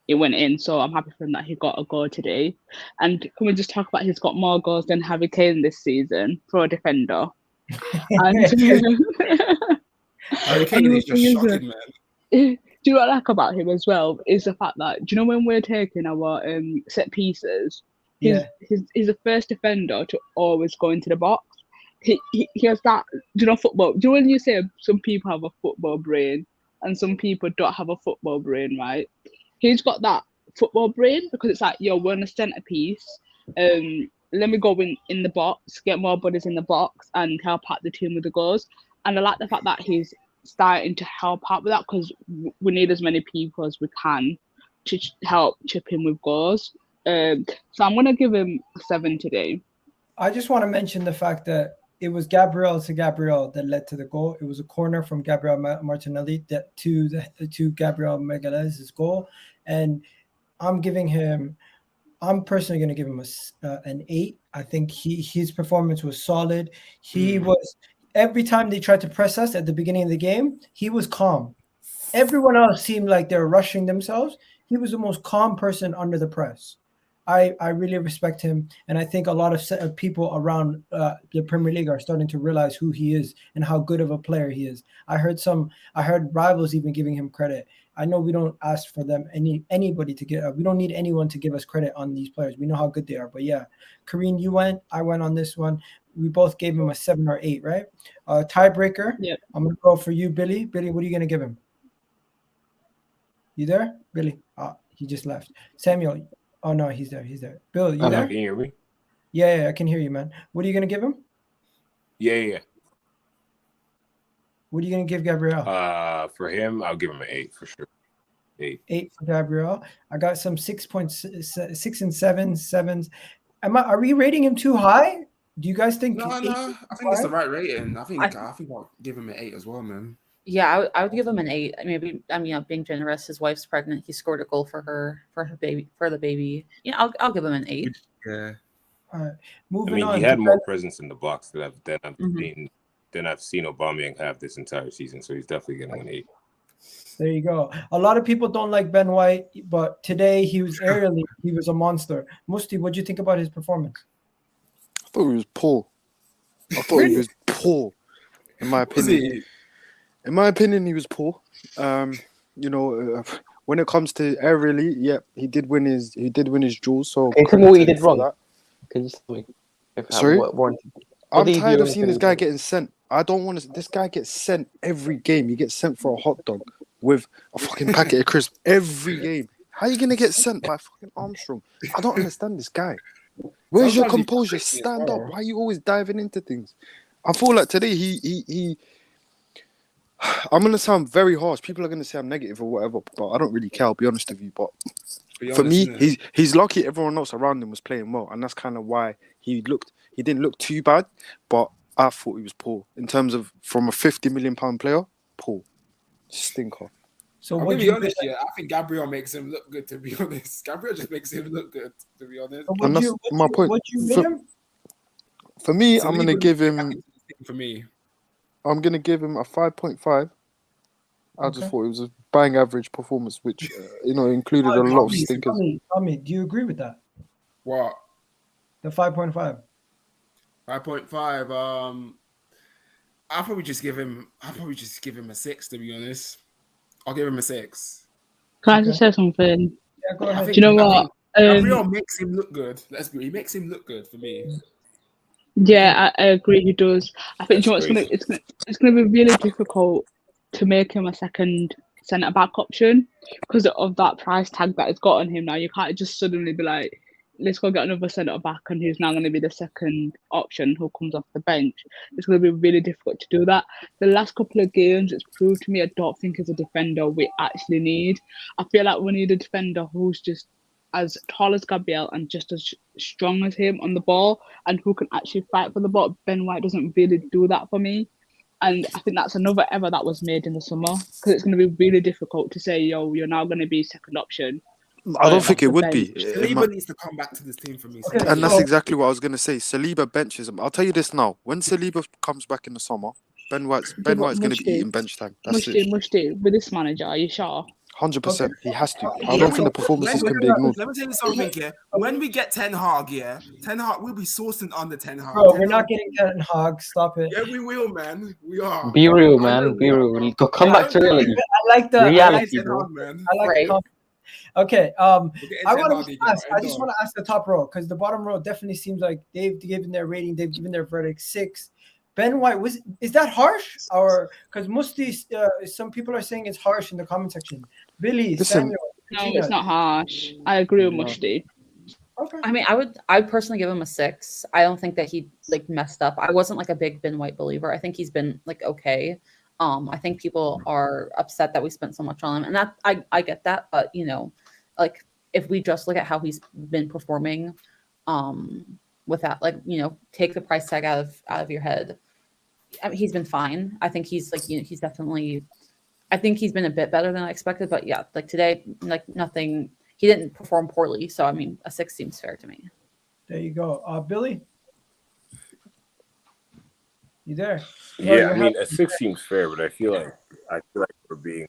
it went in. So I'm happy for him that he got a goal today. And can we just talk about he's got more goals than Harry Kane this season for a defender? And Harry Kane is just shocking, man. do you know what I like about him as well is the fact that, do you know when we're taking our set pieces, he's the first defender to always go into the box. He has that, football, do you know when you say some people have a football brain and some people don't have a football brain, right? He's got that football brain because it's like, we're on a centerpiece. Let me go in the box, get more bodies in the box and help out the team with the goals. And I like the fact that he's starting to help out with that because we need as many people as we can to help chip in with goals. So I'm going to give him a 7 today. I just want to mention the fact that it was Gabriel that led to the goal. It was a corner from Gabriel Martinelli to Gabriel Magalhaes' goal. And I'm personally going to give him an 8. I think his performance was solid. He was, every time they tried to press us at the beginning of the game, he was calm. Everyone else seemed like they were rushing themselves. He was the most calm person under the press. I really respect him, and I think a lot of people around the Premier League are starting to realize who he is and how good of a player he is. I heard rivals even giving him credit. I know we don't ask for them anybody to get. We don't need anyone to give us credit on these players. We know how good they are. But yeah, Kareem, I went on this one. We both gave him a 7 or 8, right? Tiebreaker. Yep. I'm gonna go for you, Billy. Billy, what are you gonna give him? You there, Billy? He just left. Samuel. Oh no, he's there. Bill, you there? Can you hear me? Yeah, I can hear you, man. What are you gonna give him? Yeah. What are you gonna give Gabriel? For him, I'll give him an 8 for sure. 8. 8 for Gabriel. I got some 6.6 and 7s. Are we rating him too high? Do you guys think? No. I think it's the right rating. I think I'll give him an 8 as well, man. Yeah, I would give him an 8. Maybe being generous. His wife's pregnant. He scored a goal for the baby. Yeah, I'll give him an 8. Yeah. All right, moving on. He had more presence in the box than I've seen Aubameyang have this entire season. So he's definitely getting an 8. There you go. A lot of people don't like Ben White, but today he was aerially, he was a monster. Musti, what do you think about his performance? I thought he was poor. I thought he was poor, in my Was opinion. he? In my Was opinion. he? In my opinion, he was poor. When it comes to aerially, he did win his duels. So Can you tell me credit what to he him did for wrong? that. Can you tell me? Sorry? What I'm did he tired do of seeing this wrong? guy getting sent. I don't want to. This guy gets sent every game. He gets sent for a hot dog with a fucking packet of crisps every game. How are you gonna get sent by fucking Armstrong? I don't understand this guy. Where's your Sometimes he composure? frustrates me as Stand up. well. Why are you always diving into things? I feel like today he I'm gonna sound very harsh. People are gonna say I'm negative or whatever, but I don't really care. I'll be honest with you. But Be for honest, me, innit? he's lucky everyone else around him was playing well, and that's kind of why he didn't look too bad, but I thought he was poor in terms of from a £50 million player. Poor, stinker. So I'm what gonna do be you honest, yeah. I think Gabriel makes him look good. To be honest, Gabriel just makes him look good. To be honest, And that's my point. What you rate him? For me, So I'm Lee gonna would give be back him. into this thing for me. I'm gonna give him a 5.5. I just Okay. thought it was a bang average performance, which included a lot of stinkers. Tommy, do you agree with that? What? The 5.5. 5.5. I'll probably just give him a 6. To be honest, I'll give him a 6. Can I just say something? Yeah, go I ahead. think, Do you know I what? think Gabriel makes him look good. He makes him look good for me. Yeah, I agree. He does. I think That's you know what, crazy. it's gonna be really difficult to make him a second centre back option because of that price tag that it's got on him now. You can't just suddenly be like, let's go get another centre back and who's now going to be the second option who comes off the bench. It's going to be really difficult to do that. The last couple of games, it's proved to me I don't think as a defender we actually need. I feel like we need a defender who's just as tall as Gabriel and just as strong as him on the ball and who can actually fight for the ball. Ben White doesn't really do that for me. And I think that's another error that was made in the summer because it's going to be really difficult to say, yo, you're now going to be second option. I don't think it would be. Saliba needs to come back to this team for me. Okay, And that's so- exactly what I was going to say. Saliba benches him. I'll tell you this now. When Saliba comes back in the summer, Ben White's going to be eating bench time. That's it. Mushti, with this manager, are you sure? 100%. He has to. I Yeah, don't think the performances can be ignored. Let me tell you something here. When we get Ten Hag, we'll be sourcing under Ten Hag. Bro, we're not getting Ten Hag. Stop it. Yeah, we will, man. We are. Be real, man. Be real. Come back to reality. I like the Reality, Ten bro. Hag, man. I like Right. the okay. We're getting I Ten want Hag to again. ask. I just want to ask the top row because the bottom row definitely seems like they've given their rating. They've given their verdict 6. Ben White is that harsh or because Musti? Some people are saying it's harsh in the comment section. Billy, Listen. Samuel. No, Regina. it's not harsh. I agree with No. Mushti. Okay. I mean, I'd personally give him a 6. I don't think that he like messed up. I wasn't like a big Ben White believer. I think he's been like okay. I think people are upset that we spent so much on him, and that I get that. But like if we just look at how he's been performing, with that, like take the price tag out of your head. I mean, he's been fine. I think he's like he's definitely. I think he's been a bit better than I expected, but yeah, like today, like nothing. He didn't perform poorly, so I mean, a 6 seems fair to me. There you go. Billy, you there? No, Yeah, you're I mean, happy. a 6 seems fair, but I feel like we're being.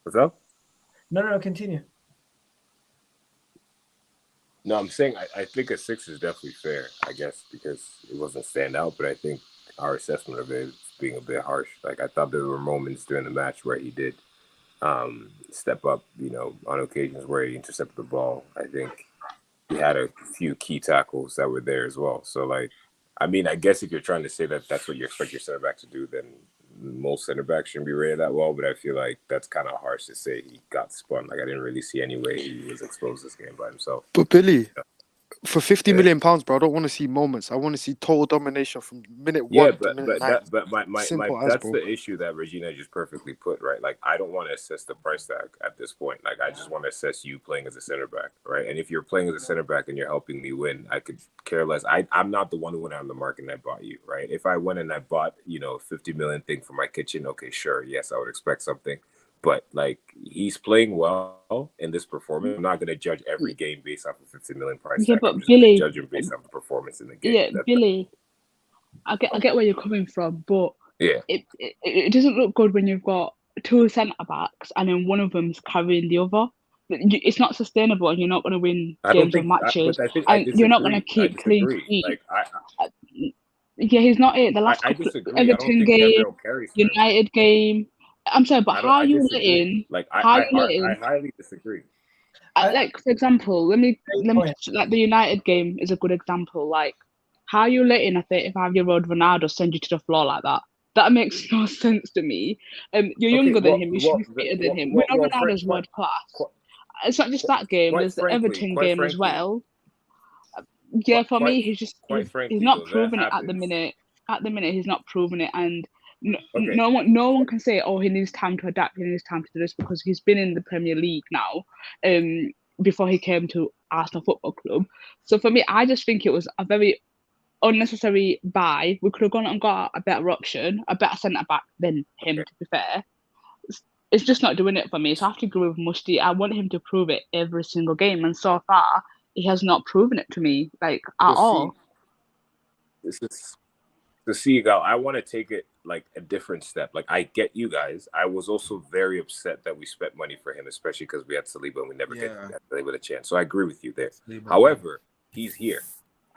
What's up? No, continue. No, I'm saying I think a 6 is definitely fair, I guess, because it wasn't stand out, but I think our assessment of it is being a bit harsh. Like, I thought there were moments during the match where he did step up, on occasions where he intercepted the ball. I think he had a few key tackles that were there as well. So, like, I mean, I guess if you're trying to say that that's what you expect your center back to do, then most center backs shouldn't be rated that well, but I feel like that's kind of harsh to say he got spun. Like, I didn't really see any way he was exposed this game by himself. But Billy, for £50 million, bro, I don't want to see moments. I want to see total domination from minute 1 to minute 9. That's the issue that Regina just perfectly put, right? Like, I don't want to assess the price tag at this point. Like, I just want to assess you playing as a center back, right? And if you're playing as a center back and you're helping me win, I could care less. I'm not the one who went out on the market and I bought you, right? If I went and I bought, a 50 million thing for my kitchen, okay, sure, yes, I would expect something. But, like, he's playing well in this performance. I'm not going to judge every game based off of 50 million price tag. But I'm just Billy, judge him based off the performance in the game. Yeah, Billy, I get where you're coming from, but yeah, it doesn't look good when you've got 2 centre backs and then one of them's carrying the other. It's not sustainable, and you're not going to win games or matches, and you're not going to keep clean sheets. Yeah, he's not it. The last I couple disagree. I don't Everton think game, Gabriel carries for him. United game. I'm sorry, but how I you disagree. letting? Like How you letting? I highly disagree. Like, for example, let me point. like the United game is a good example. Like, how you letting a 35-year-old Ronaldo send you to the floor like that? That makes no sense to me. You're younger than him. You should be fitter than him. We know Ronaldo's world class. It's not just that game. There's the Everton game as well. Yeah, for me, he's not proving it at the minute. At the minute, he's not proving it, and no one can say, oh, he needs time to adapt. He needs time to do this, because he's been in the Premier League now. Before he came to Arsenal Football Club. So for me, I just think it was a very unnecessary buy. We could have gone and got a better option, a better centre back than him. To be fair, it's just not doing it for me. So I have to agree with Musty. I want him to prove it every single game, and so far he has not proven it to me, like, at all. This is the Egal. I want to take it like a different step. Like, I get you guys. I was also very upset that we spent money for him, especially because we had Saliba and we never get Saliba a chance. So I agree with you there. However, he's here.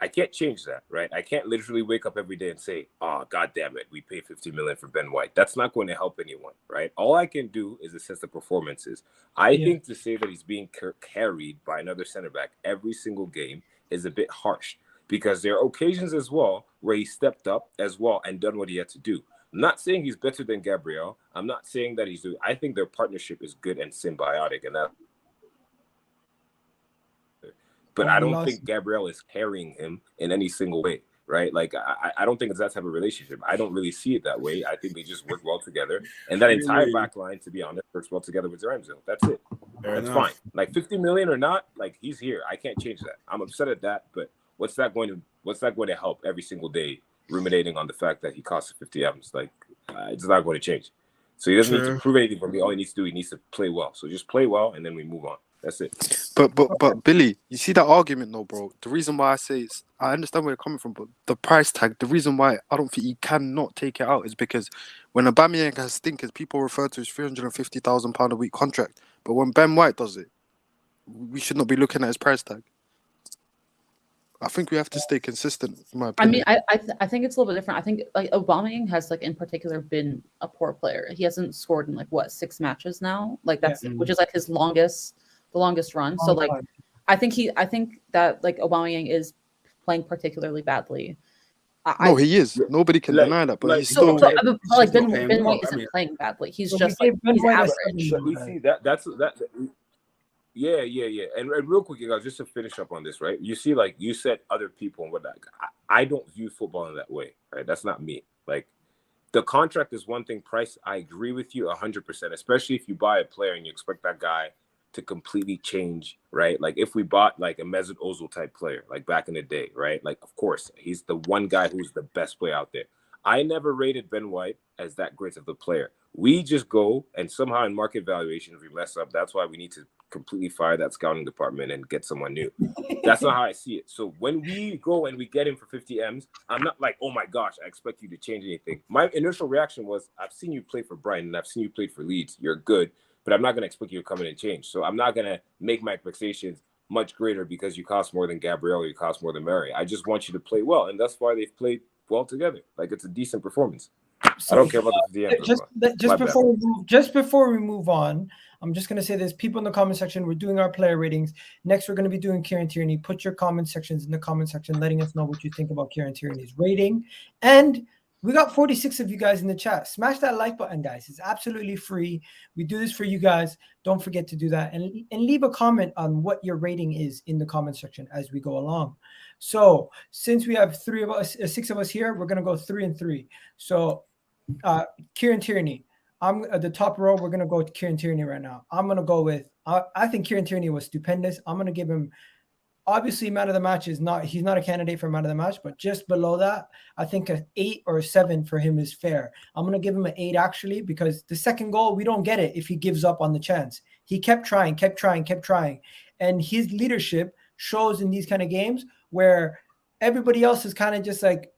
I can't change that, right? I can't literally wake up every day and say, oh, God damn it, we paid 50 million for Ben White. That's not going to help anyone, right? All I can do is assess the performances. I think to say that he's being carried by another center back every single game is a bit harsh, because there are occasions as well where he stepped up as well and done what he had to do. I'm not saying he's better than Gabriel. I'm not saying that he's doing. I think their partnership is good and symbiotic, and that. But I don't think Gabriel is carrying him in any single way, right? Like, I don't think it's that type of relationship. I don't really see it that way. I think they just work well together, and that entire back line, to be honest, works well together with Ramsdale. That's it. That's fine. Like 50 million or not, like, he's here. I can't change that. I'm upset at that, but what's that going to help every single day? Ruminating on the fact that he costs 50 M's, like, it's not going to change. So he doesn't need to prove anything for me. All he needs to do, he needs to play well. So just play well, and then we move on. That's it. But Billy, you see that argument, though, bro. The reason why I say it's, I understand where you're coming from, but the price tag, the reason why I don't think he cannot take it out is because when Aubameyang has stinkers, people refer to his £350,000 a week contract. But when Ben White does it, we should not be looking at his price tag. I think we have to stay consistent, in my opinion. I mean, I think it's a little bit different. I think, like, Aubameyang has, like, in particular been a poor player. He hasn't scored in, like, what, 6 matches now? Like, that's which is like the longest run. So, like, I think that, like, Aubameyang is playing particularly badly. No, he is. Nobody can deny that, but he's still. Like, Ben White isn't playing badly. He's just like, he's average. We see that's. Yeah. And real quick, guys, just to finish up on this, right? You see, like, you said other people and whatnot. I don't view football in that way, right? That's not me. Like, the contract is one thing. Price, I agree with you 100%, especially if you buy a player and you expect that guy to completely change, right? Like, if we bought, like, a Mesut Ozil type player, like back in the day, right? Like, of course, he's the one guy who's the best player out there. I never rated Ben White as that great of a player. We just go and somehow in market valuation, if we mess up, that's why we need to completely fire that scouting department and get someone new. That's not how I see it. So when we go and we get him for 50 M's, I'm not like, oh my gosh, I expect you to change anything. My initial reaction was, I've seen you play for Brighton and I've seen you play for Leeds. You're good, but I'm not going to expect you to come in and change. So I'm not going to make my expectations much greater because you cost more than Gabriel or you cost more than Mary. I just want you to play well. And that's why they've played well together. Like, it's a decent performance. So, I don't care about the DM. Just before we move on, I'm just going to say this. People in the comment section, we're doing our player ratings. Next, we're going to be doing Kieran Tierney. Put your comment sections in the comment section, letting us know what you think about Kieran Tierney's rating. And we got 46 of you guys in the chat. Smash that like button, guys. It's absolutely free. We do this for you guys. Don't forget to do that. And leave a comment on what your rating is in the comment section as we go along. So since we have 6 of us here, we're going to go 3 and 3. So Kieran Tierney. I'm at the top row. We're going to go with Kieran Tierney right now. I'm going to go with, I think Kieran Tierney was stupendous. I'm going to give him, obviously, man of the match he's not a candidate for man of the match, but just below that, I think an 8 or a 7 for him is fair. I'm going to give him an 8 actually, because the second goal, we don't get it if he gives up on the chance. He kept trying. And his leadership shows in these kind of games where everybody else is kind of just like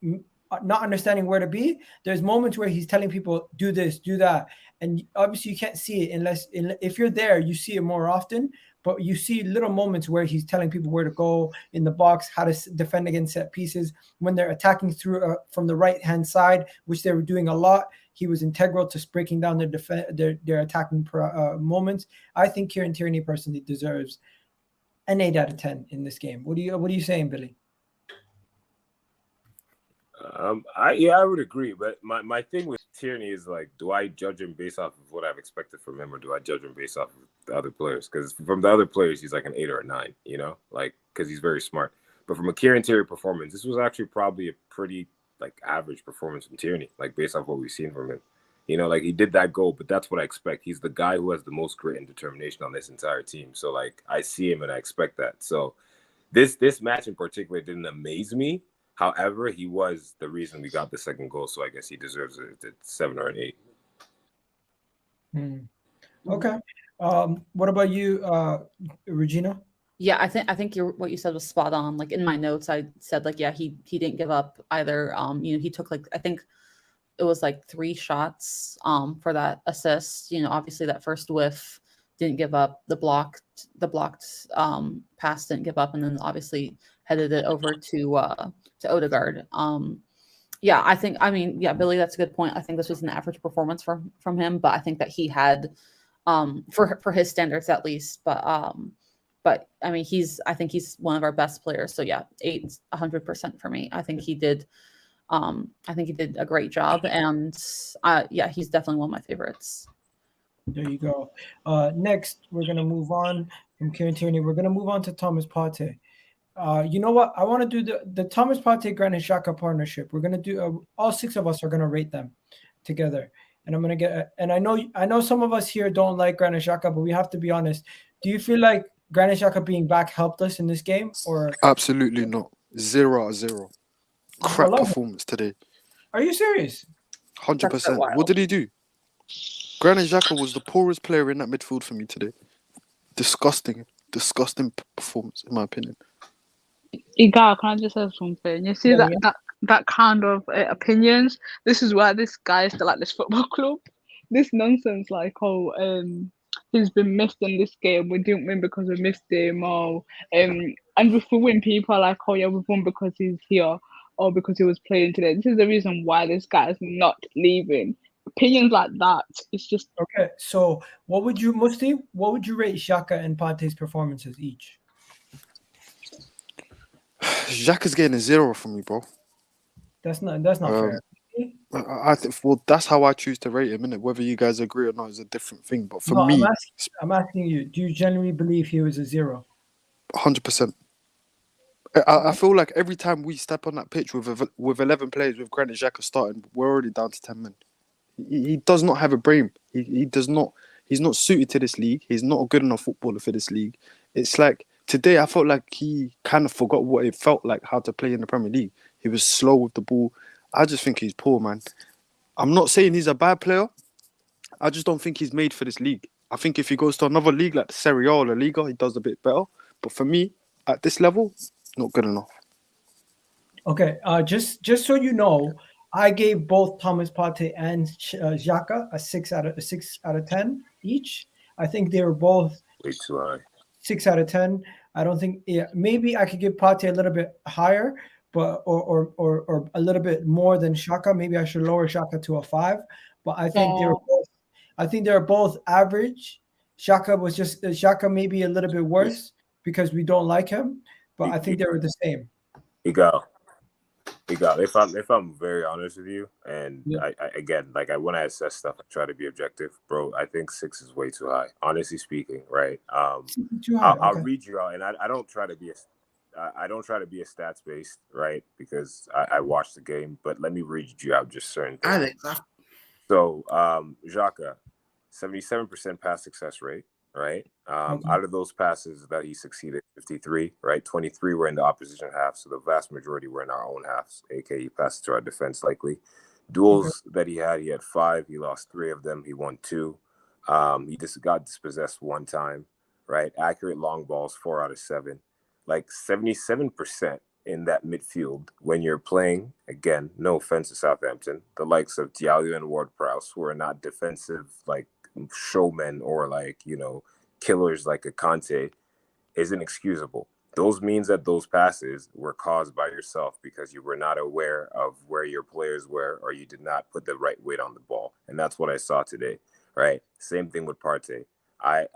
not understanding where to be. There's moments where he's telling people, do this, do that. And obviously you can't see it unless if you're there, you see it more often. But you see little moments where he's telling people where to go in the box, how to defend against set pieces. When they're attacking through from the right-hand side, which they were doing a lot, he was integral to breaking down their attacking moments. I think Kieran Tierney personally deserves an 8 out of 10 in this game. What are you saying, Billy? I would agree, but my thing with Tierney is like, do I judge him based off of what I've expected from him, or do I judge him based off of the other players? Because from the other players, he's like an 8 or a 9, you know, like because he's very smart. But from a Kieran Tierney performance, this was actually probably a pretty like average performance from Tierney, like based off what we've seen from him. You know, like he did that goal, but that's what I expect. He's the guy who has the most grit and determination on this entire team. So like I see him and I expect that. So this match in particular didn't amaze me. However, he was the reason we got the second goal, so I guess he deserves a 7 or an 8. Okay. What about you, Regina? Yeah, I think what you said was spot on. Like in my notes, I said like, yeah, he didn't give up either. You know, he took like, I think it was like 3 shots for that assist. You know, obviously that first whiff didn't give up. The blocked pass didn't give up, and then obviously headed it over to Odegaard. Yeah, Billy, that's a good point. I think this was an average performance from him, but I think that he had for his standards at least. But I mean, I think he's one of our best players. So yeah, 8, 100% for me. I think he did a great job, and yeah, he's definitely one of my favorites. There you go. Next, we're gonna move on from Kieran Tierney. We're gonna move on to Thomas Partey. You know what? I want to do the Thomas Partey Granit Xhaka partnership. We're gonna do all 6 of us are gonna rate them together, and I'm gonna get. And I know some of us here don't like Granit Xhaka, but we have to be honest. Do you feel like Granit Xhaka being back helped us in this game, or Absolutely not. 0 out of 0. Crap performance today. Are you serious? 100%. What did he do? Granit Xhaka was the poorest player in that midfield for me today. Disgusting performance, in my opinion. Egal, can I just say something? You see that kind of opinions. This is why this guy is still at this football club. This nonsense, like he's been missed in this game. We didn't win because we missed him, or and if we win, people are like, oh yeah, we've won because he's here, or because he was playing today. This is the reason why this guy is not leaving. Opinions like that, it's just okay. So, what would you, Musti? What would you rate Xhaka and Partey's performances each? Xhaka's getting a 0 from me, bro. That's not fair. I think that's how I choose to rate him, innit? Whether you guys agree or not is a different thing. But for me, I'm asking you, do you genuinely believe he was a 0? 100%. I feel like every time we step on that pitch with 11 players with Granit Xhaka starting, we're already down to 10 men. He does not have a brain. He does not. He's not suited to this league. He's not a good enough footballer for this league. It's like today I felt like he kind of forgot what it felt like how to play in the Premier League. He was slow with the ball. I just think he's poor, man. I'm not saying he's a bad player. I just don't think he's made for this league. I think if he goes to another league like the Serie A or La Liga, he does a bit better. But for me, at this level, not good enough. Okay, just so you know, I gave both Thomas Partey and Xhaka a 6 out of 10 each. I think they were both way too high. 6 out of 10. I don't think. Yeah, maybe I could give Partey a little bit higher, but or a little bit more than Xhaka. Maybe I should lower Xhaka to a 5. But I think they're both average. Xhaka maybe a little bit worse because we don't like him, but I think they were the same. Egal. If I'm very honest with you, and yeah. I when I assess stuff, I try to be objective, bro. I think 6 is way too high. Honestly speaking, right? I'll read you out, and I don't try to be a stats based, right? Because I watched the game, but let me read you out just certain things. So Xhaka, 77% pass success rate, right? Out of those passes that he succeeded, 53, right? 23 were in the opposition half, so the vast majority were in our own halves, aka he passed to our defense likely. Duels that he had 5, he lost 3 of them, he won 2. He just got dispossessed 1 time, right? Accurate long balls, 4 out of 7. Like 77% in that midfield when you're playing, again, no offense to Southampton, the likes of Diallo and Ward-Prowse, who are not defensive like showmen or like, you know, killers like a Conte, is inexcusable. Those means that those passes were caused by yourself because you were not aware of where your players were, or you did not put the right weight on the ball. And that's what I saw today, right? Same thing with Partey. I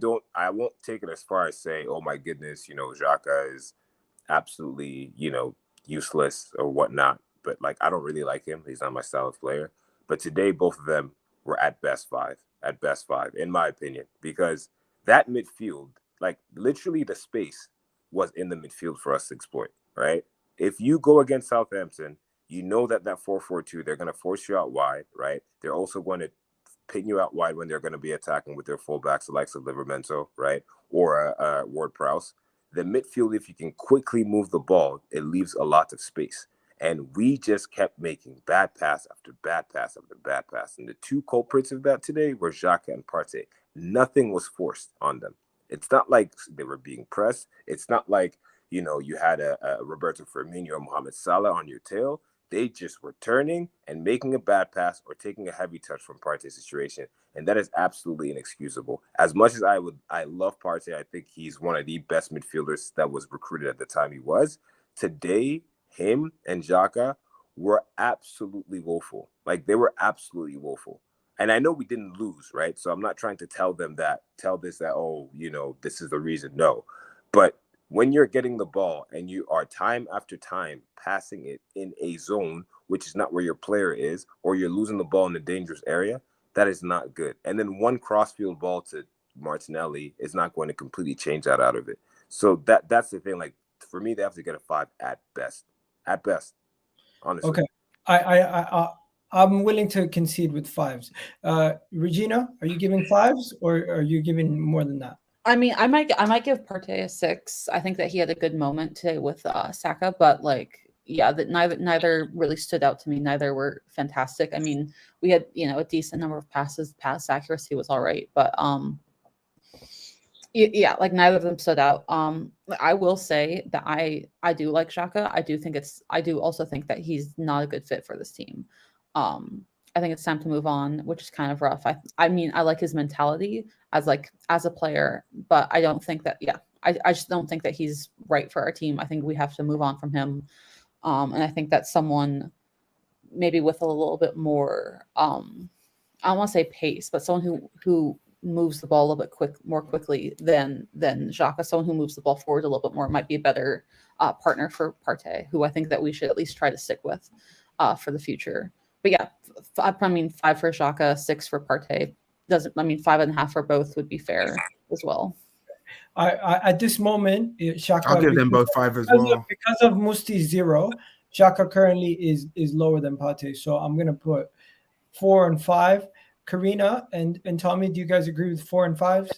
won't take it as far as saying, oh my goodness, you know, Xhaka is absolutely, you know, useless or whatnot. But like, I don't really like him. He's not my style of player. But today, both of them were at best five, in my opinion, because that midfield, like literally the space was in the midfield for us to exploit, right? If you go against Southampton, you know that 4-4-2, they're going to force you out wide, right? They're also going to pin you out wide when they're going to be attacking with their fullbacks, the likes of Livramento, right? Or Ward-Prowse. The midfield, if you can quickly move the ball, it leaves a lot of space. And we just kept making bad pass after bad pass after bad pass. And the two culprits of that today were Xhaka and Partey. Nothing was forced on them. It's not like they were being pressed. It's not like, you know, you had a Roberto Firmino or Mohamed Salah on your tail. They just were turning and making a bad pass or taking a heavy touch from Partey's situation. And that is absolutely inexcusable. As much as I love Partey, I think he's one of the best midfielders that was recruited at the time he was. Today, him and Xhaka were absolutely woeful. Like, they were absolutely woeful. And I know we didn't lose, right? So I'm not trying to tell this that, oh, you know, this is the reason. No. But when you're getting the ball and you are time after time passing it in a zone, which is not where your player is, or you're losing the ball in a dangerous area, that is not good. And then one crossfield ball to Martinelli is not going to completely change that out of it. So that's the thing. Like, for me, they have to get a 5 at best. At best, honestly. Okay. I'm willing to concede with 5s. Regina, are you giving 5s or are you giving more than that? I mean, I might give Partey a 6. I think that he had a good moment today with Saka, but like, yeah, that neither really stood out to me. Neither were fantastic. I mean, we had, you know, a decent number of passes. Pass accuracy was all right, but yeah, like neither of them stood out. I will say that I do like Xhaka. I do also think that he's not a good fit for this team. I think it's time to move on, which is kind of rough. I mean, I like his mentality as a player, but I don't think that, I just don't think that he's right for our team. I think we have to move on from him. And I think that someone maybe with a little bit more, I don't want to say pace, but someone who moves the ball a little bit more quickly than Xhaka, someone who moves the ball forward a little bit more might be a better partner for Partey, who I think that we should at least try to stick with for the future. But yeah, I mean, 5 for Xhaka, 6 for Partey. 5.5 for both would be fair as well. I at this moment, Xhaka, I'll give them both 5 as well. Because of Musti's 0, Xhaka currently is lower than Partey. So I'm gonna put 4 and 5. Karina and Tommy, do you guys agree with 4 and 5s?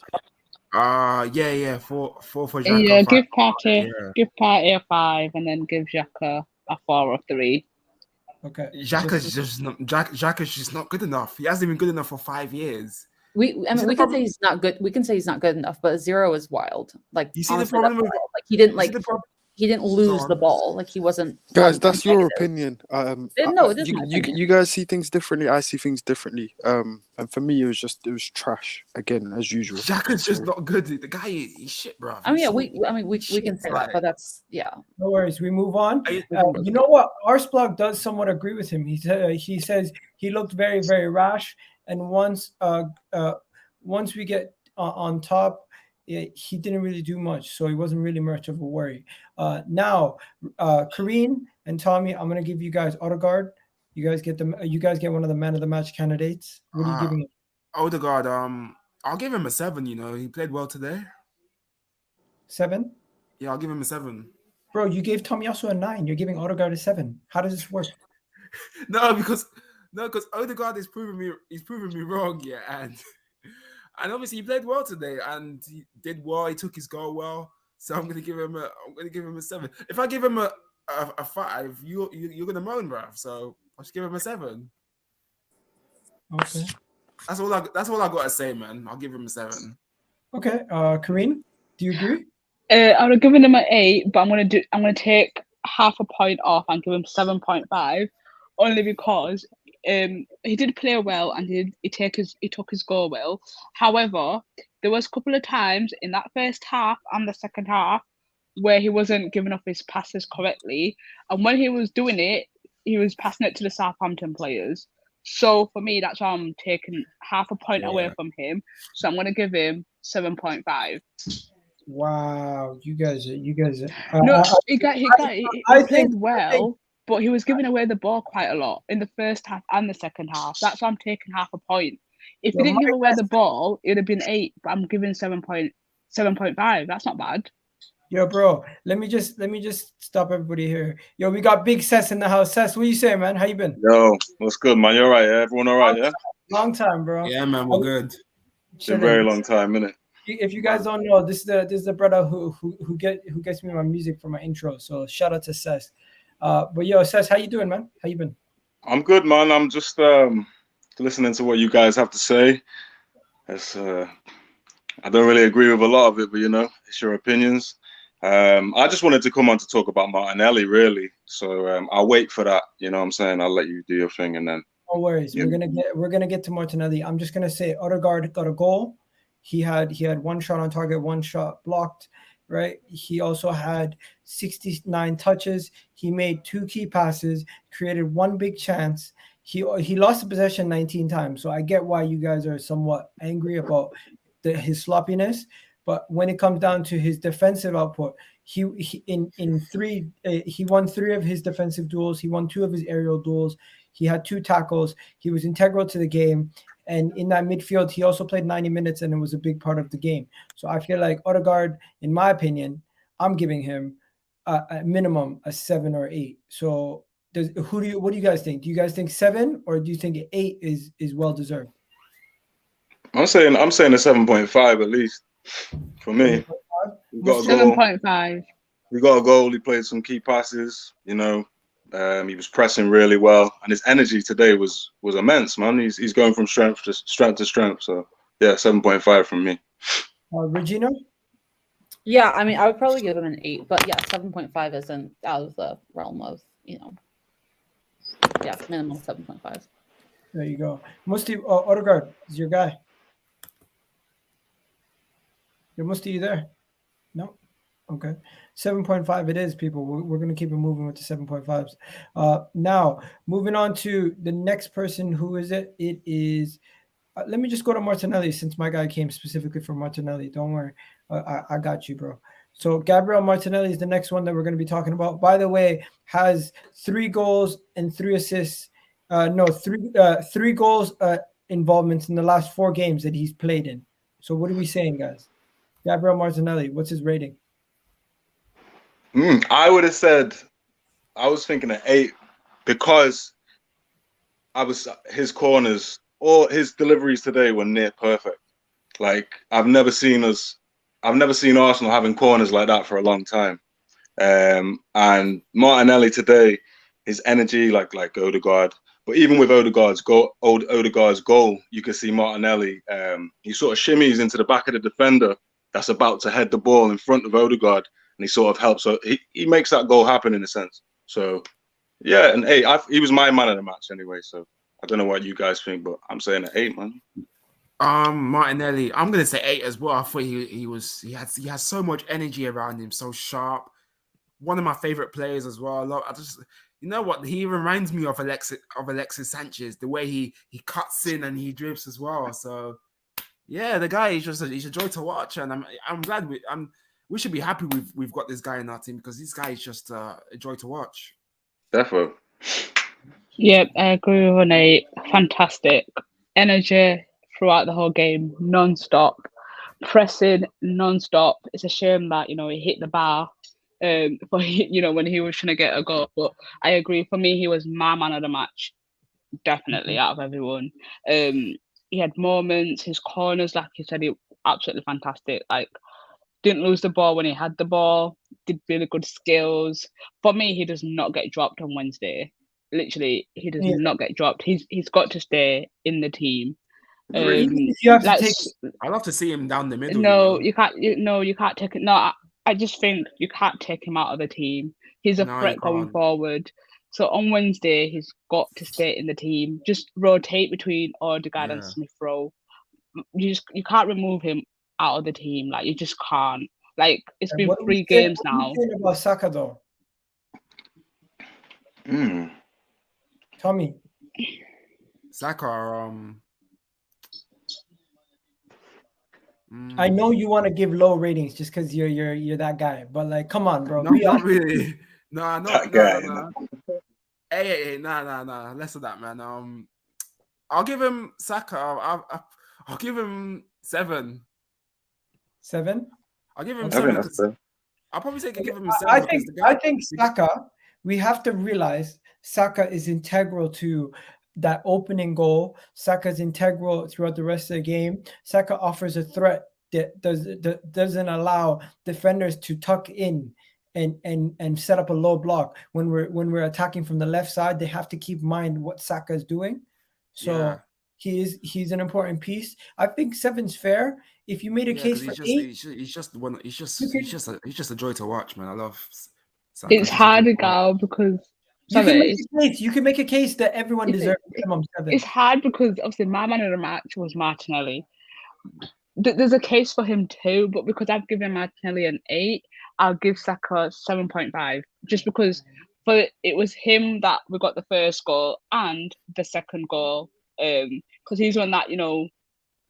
Yeah, 4 for Xhaka. Yeah, give Partey a 5 and then give Xhaka a 4 or 3. Okay. Xhaka's just not good enough. He hasn't been good enough for 5 years. We can say he's not good. We can say he's not good enough, but 0 is wild. Like, you see the problem with, like he didn't lose the ball. Like, he wasn't. Guys, that's your opinion. No, it is my opinion. You guys see things differently. I see things differently. And for me, it was trash again as usual. Xhaka's just not good. The guy, he's shit, bro. I mean, we can say that, but that's No worries. We move on. You know what? Arsblog does somewhat agree with him. He says he looked very, very rash, and once we get on top, he didn't really do much, so he wasn't really much of a worry. Now, Kieran and Tommy, I'm gonna give you guys Odegaard. You guys get one of the man of the match candidates. What are you giving him? Odegaard, I'll give him a 7. You know, he played well today. 7? Yeah, I'll give him a 7. Bro, you gave Tomiyasu a 9. You're giving Odegaard a 7. How does this work? No, because Odegaard is proving me wrong, yeah, and obviously he played well today, and he did well. He took his goal well, so I'm gonna give him a 7. If I give him a 5, you're gonna moan, bruv. So I'll just give him a 7. Okay, that's all I gotta say, man. I'll give him a 7. Okay, Kieran, do you agree? I would have given him an 8, but I'm gonna take half a point off and give him 7.5, only because he did play well and he took his goal well. However, there was a couple of times in that first half and the second half where he wasn't giving off his passes correctly, and when he was doing it, he was passing it to the Southampton players. So for me, that's why I'm taking half a point away from him. So I'm going to give him 7.5. Wow, you guys are. No, he played well, but he was giving away the ball quite a lot in the first half and the second half. That's why I'm taking half a point. If he didn't give away the ball, it would have been 8, but I'm giving 7.5. That's not bad. Yo, bro, let me just stop everybody here. Yo, we got Big Sess in the house. Sess, what you say, man? How you been? Yo, what's good, man? You all right? Yeah? Everyone all right? Yeah. Long time, bro. Yeah, man, we're good. It's a very long time, innit? If you guys don't know, this is the brother who gets me my music for my intro. So shout out to Sess. But yo, Sess, how you doing, man? How you been? I'm good, man. I'm just listening to what you guys have to say. It's I don't really agree with a lot of it, but you know, it's your opinions. I just wanted to come on to talk about Martinelli, really. So I'll wait for that. You know what I'm saying? I'll let you do your thing, and then. No worries. Yeah. We're gonna get to Martinelli. I'm just gonna say Odegaard got a goal. He had one shot on target, one shot blocked. Right. He also had 69 touches. He made 2 key passes, created 1 big chance. He lost the possession 19 times. So I get why you guys are somewhat angry about his sloppiness. But when it comes down to his defensive output, he won 3 of his defensive duels. He won 2 of his aerial duels. He had 2 tackles. He was integral to the game. And in that midfield, he also played 90 minutes, and it was a big part of the game. So I feel like Odegaard, in my opinion, I'm giving him a minimum a 7 or 8. So what do you guys think? Do you guys think 7, or do you think 8 is well deserved? I'm saying a 7.5 at least for me. We got a goal. 7.5. We got a goal. He played some key passes. You know, he was pressing really well, and his energy today was immense, man. He's going from strength to strength. So yeah, 7.5 from me. Regina? Yeah, I mean, I would probably give him an 8, but yeah, 7.5 isn't out of the realm of, yeah, minimum 7.5. There you go. Musti, Odegaard is your guy. Musti, you there? No? Okay. 7.5 it is, people. We're going to keep it moving with the 7.5s. Now, moving on to the next person. Who is it? It is... let me just go to Martinelli, since my guy came specifically for Martinelli. Don't worry. I got you, bro. So Gabriel Martinelli is the next one that we're going to be talking about. By the way, has 3 goals and 3 assists. Three goals involvements in the last 4 games that he's played in. So what are we saying, guys? Gabriel Martinelli, what's his rating? I would have said, I was thinking an 8 because his corners or his deliveries today were near perfect. Like I've never seen Arsenal having corners like that for a long time. And Martinelli today, his energy, like Odegaard, but even with Odegaard's goal, you can see Martinelli. He sort of shimmies into the back of the defender that's about to head the ball in front of Odegaard, and he sort of helps. So he makes that goal happen in a sense. So yeah, an 8. He was my man of the match anyway. So I don't know what you guys think, but I'm saying an 8, man. Martinelli, I'm gonna say 8 as well. I thought he has so much energy around him, so sharp. One of my favorite players as well. You know what? He reminds me of Alexis Sanchez, the way he cuts in and he dribbles as well. So yeah, the guy is he's a joy to watch, and I'm glad we should be happy we've got this guy in our team, because this guy is just a joy to watch. Definitely. Yep, I agree with an 8. Fantastic energy throughout the whole game, non-stop, pressing non-stop. It's a shame that he hit the bar. When he was trying to get a goal, but I agree. For me, he was my man of the match, definitely out of everyone. He had moments, his corners, like you said, he absolutely fantastic. Like, didn't lose the ball when he had the ball, did really good skills. For me, he does not get dropped on Wednesday. Literally, he does not get dropped. He's got to stay in the team. I'd love to see him down the middle. You can't take it. No, I just think you can't take him out of the team. He's a No, you threat going can't. forward. So on Wednesday, he's got to stay in the team. Just rotate between Odegaard and Yeah. Smith Rowe. You can't remove him out of the team. Like, you just can't. Like, it's been 3 games now. What are you saying about Saka though? Tommy. Saka, I know you want to give low ratings just because you're that guy, but like, come on, bro. no, Be not honest. really. No, That guy, no. Hey, nah. Less of that, man. I'll give him Saka. I'll give him 7. 7? I'll give him Okay. 7. that's fair. I'll probably say give him a 7. I think Saka, we have to realize Saka is integral to that opening goal. Saka's integral throughout the rest of the game. Saka offers a threat that doesn't allow defenders to tuck in and set up a low block. When we're attacking from the left side, they have to keep in mind what Saka is doing. So he's an important piece. I think 7's fair. If you made a case for 8, he's just a joy to watch, man. I love Saka. It's hard to go because you can make a case that everyone deserves minimum 7. it's hard because obviously my man of the match was Martinelli. There's a case for him too, but because I've given Martinelli an 8, I'll give Saka 7.5, just because it was him that we got the first goal and the second goal, because he's one that, you know,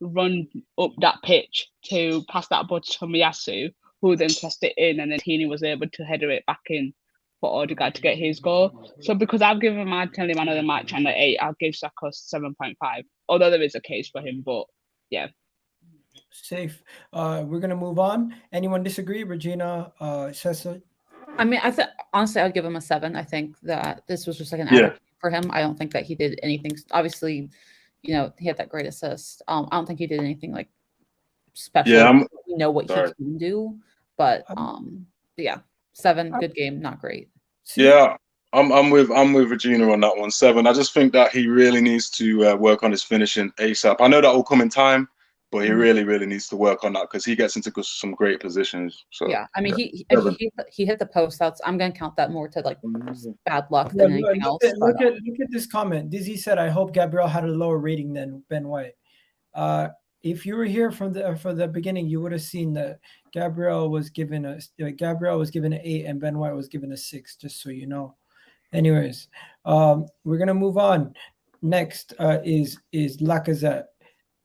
run up that pitch to pass that ball to Miyasu, who then crossed it in, and then Tierney was able to header it back in for Odegaard to get his goal. So because I've given Martinelli man of the match and an 8, I'll give Saka 7.5. Although there is a case for him, but yeah. Safe. We're gonna move on. Anyone disagree? Regina says so. I mean, honestly, I'd give him a 7. I think that this was just like an average for him. I don't think that he did anything. Obviously, you know, he had that great assist. I don't think he did anything like special. Yeah, we know what he can do, but yeah, 7, good game, not great. Yeah, I'm with Regina on that one. 7. I just think that he really needs to work on his finishing ASAP. I know that will come in time, but he really needs to work on that because he gets into some great positions. So yeah, I mean, he hit the post. I'm gonna count that more to like bad luck than anything else. Look at this comment. Dizzy said, "I hope Gabriel had a lower rating than Ben White." If you were here from the beginning, you would have seen that Gabriel was given an 8 and Ben White was given a 6. Just so you know. Anyways, we're gonna move on. Next is Lacazette.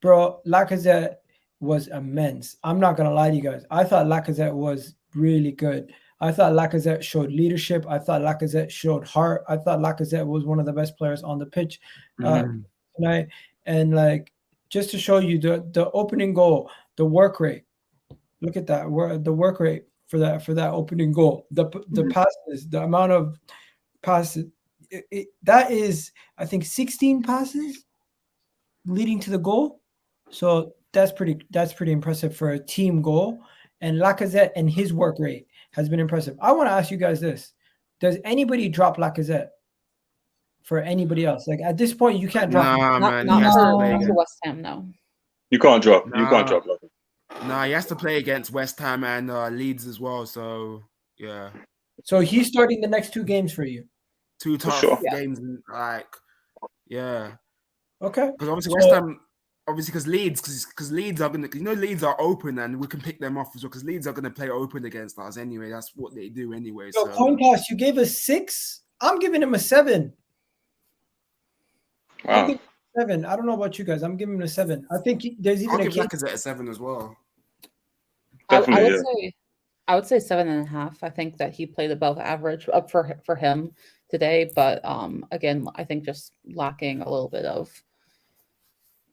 Bro, Lacazette was immense. I'm not going to lie to you guys. I thought Lacazette was really good. I thought Lacazette showed leadership. I thought Lacazette showed heart. I thought Lacazette was one of the best players on the pitch tonight. And, like, just to show you the opening goal, the work rate. Look at that. The work rate for that opening goal. The passes, the amount of passes. That is, I think, 16 passes leading to the goal. So that's pretty impressive for a team goal. And Lacazette and his work rate has been impressive. I want to ask you guys this. Does anybody drop Lacazette for anybody else? Like, at this point, you can't drop him. Not for West Ham, no. You can't drop. You can't drop Lacazette. Nah, he has to play against West Ham and Leeds as well. So, yeah. So he's starting the next 2 games for you? 2 tough games. Like, yeah. Okay. Because obviously West Ham... Obviously, because Leeds are gonna, Leeds are open and we can pick them off as well. Because Leeds are gonna play open against us anyway. That's what they do anyway. So coin toss, you gave us 6. I'm giving him a 7. Wow. 7. I don't know about you guys. I'm giving him a 7. I think there's even I'll give Lacazette a 7 as well. I would say 7.5. I think that he played above average up for him today, but again, I think just lacking a little bit of.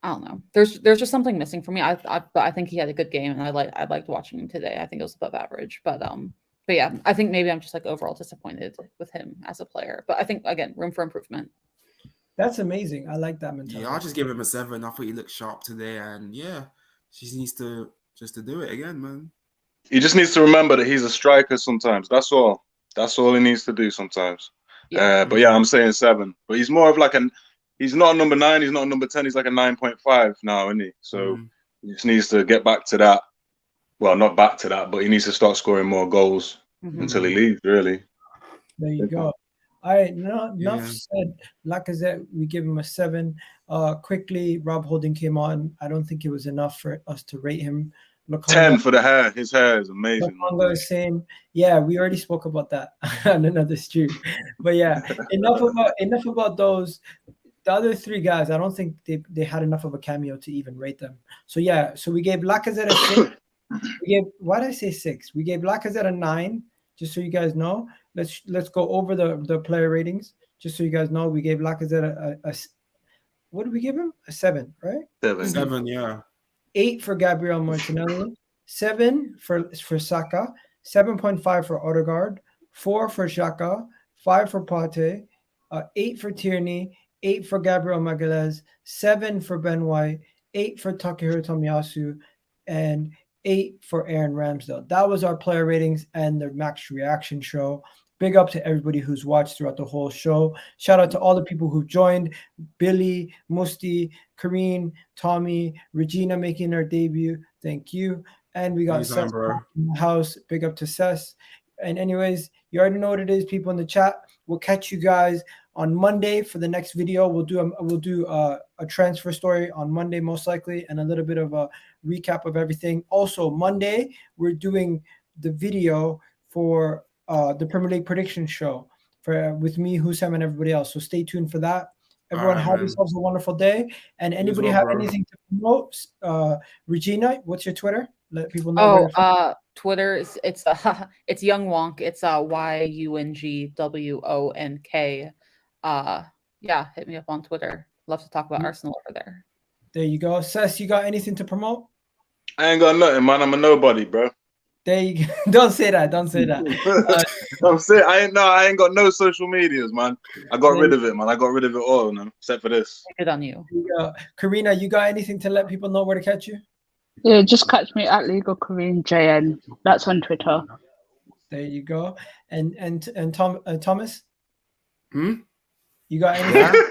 I don't know. There's just something missing for me. But I think he had a good game, and I liked watching him today. I think it was above average, but yeah, I think maybe I'm just like overall disappointed with him as a player. But I think again, room for improvement. That's amazing. I like that mentality. Yeah, I'll just give him a 7. I thought he looked sharp today, and yeah, he needs to do it again, man. He just needs to remember that he's a striker sometimes. That's all. That's all he needs to do sometimes. Yeah. But yeah, I'm saying 7. But he's more of like he's not a number 9. He's not a number 10. He's like a 9.5 now, isn't he? So he just needs to get back to that. Well, not back to that, but he needs to start scoring more goals until he leaves, really. There you Big go. All right, enough Yeah. said. Lacazette, we give him a 7. Quickly, Rob Holding came on. I don't think it was enough for us to rate him. 10 for the hair. His hair is amazing. Lokonga is same. Yeah, we already spoke about that on another stream. But yeah, enough about those. The other 3 guys, I don't think they had enough of a cameo to even rate them. So yeah, so we gave Lacazette a 6. Why did I say 6? We gave Lacazette a 9, just so you guys know. Let's go over the player ratings, just so you guys know. We gave Lacazette a what did we give him? A 7, right? 7, yeah. 8 for Gabriel Martinelli, 7 for Saka, 7.5 for Odegaard, 4 for Xhaka, 5 for Partey, 8 for Tierney, 8 for Gabriel Magalhaes, 7 for Ben White, 8 for Takehiro Tomiyasu, and 8 for Aaron Ramsdale. That was our player ratings and the match reaction show. Big up to everybody who's watched throughout the whole show. Shout out to all the people who joined. Billy, Musti, Kieran, Tommy, Regina making their debut. Thank you. And we got Anytime, Sess bro. in the house. Big up to Sess. And anyways, you already know what it is, people in the chat. We'll catch you guys on Monday for the next video. We'll do a transfer story on Monday most likely, and a little bit of a recap of everything. Also, Monday we're doing the video for the Premier League prediction show with me, Hussam, and everybody else. So stay tuned for that. Everyone, All right, have man. yourselves a wonderful day. And anybody well, have bro. anything to promote? Regina, what's your Twitter? Let people know. Twitter is it's Young Wonk. It's YUNGWONK. Yeah, hit me up on Twitter. Love to talk about Arsenal over there. There you go. Sess, you got anything to promote? I ain't got nothing, man. I'm a nobody, bro. There you go. Don't say that. Don't say that. I'm saying I ain't got no social medias, man. I got rid of it, man. I got rid of it all, man, except for this. Good on you. Karina, you got anything to let people know where to catch you? Yeah, just catch me at Legal Korean JN. That's on Twitter. There you go. And Thomas? Hmm? You got anything?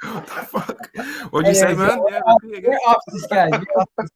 What the fuck? What'd you say, man? We're off this, guys.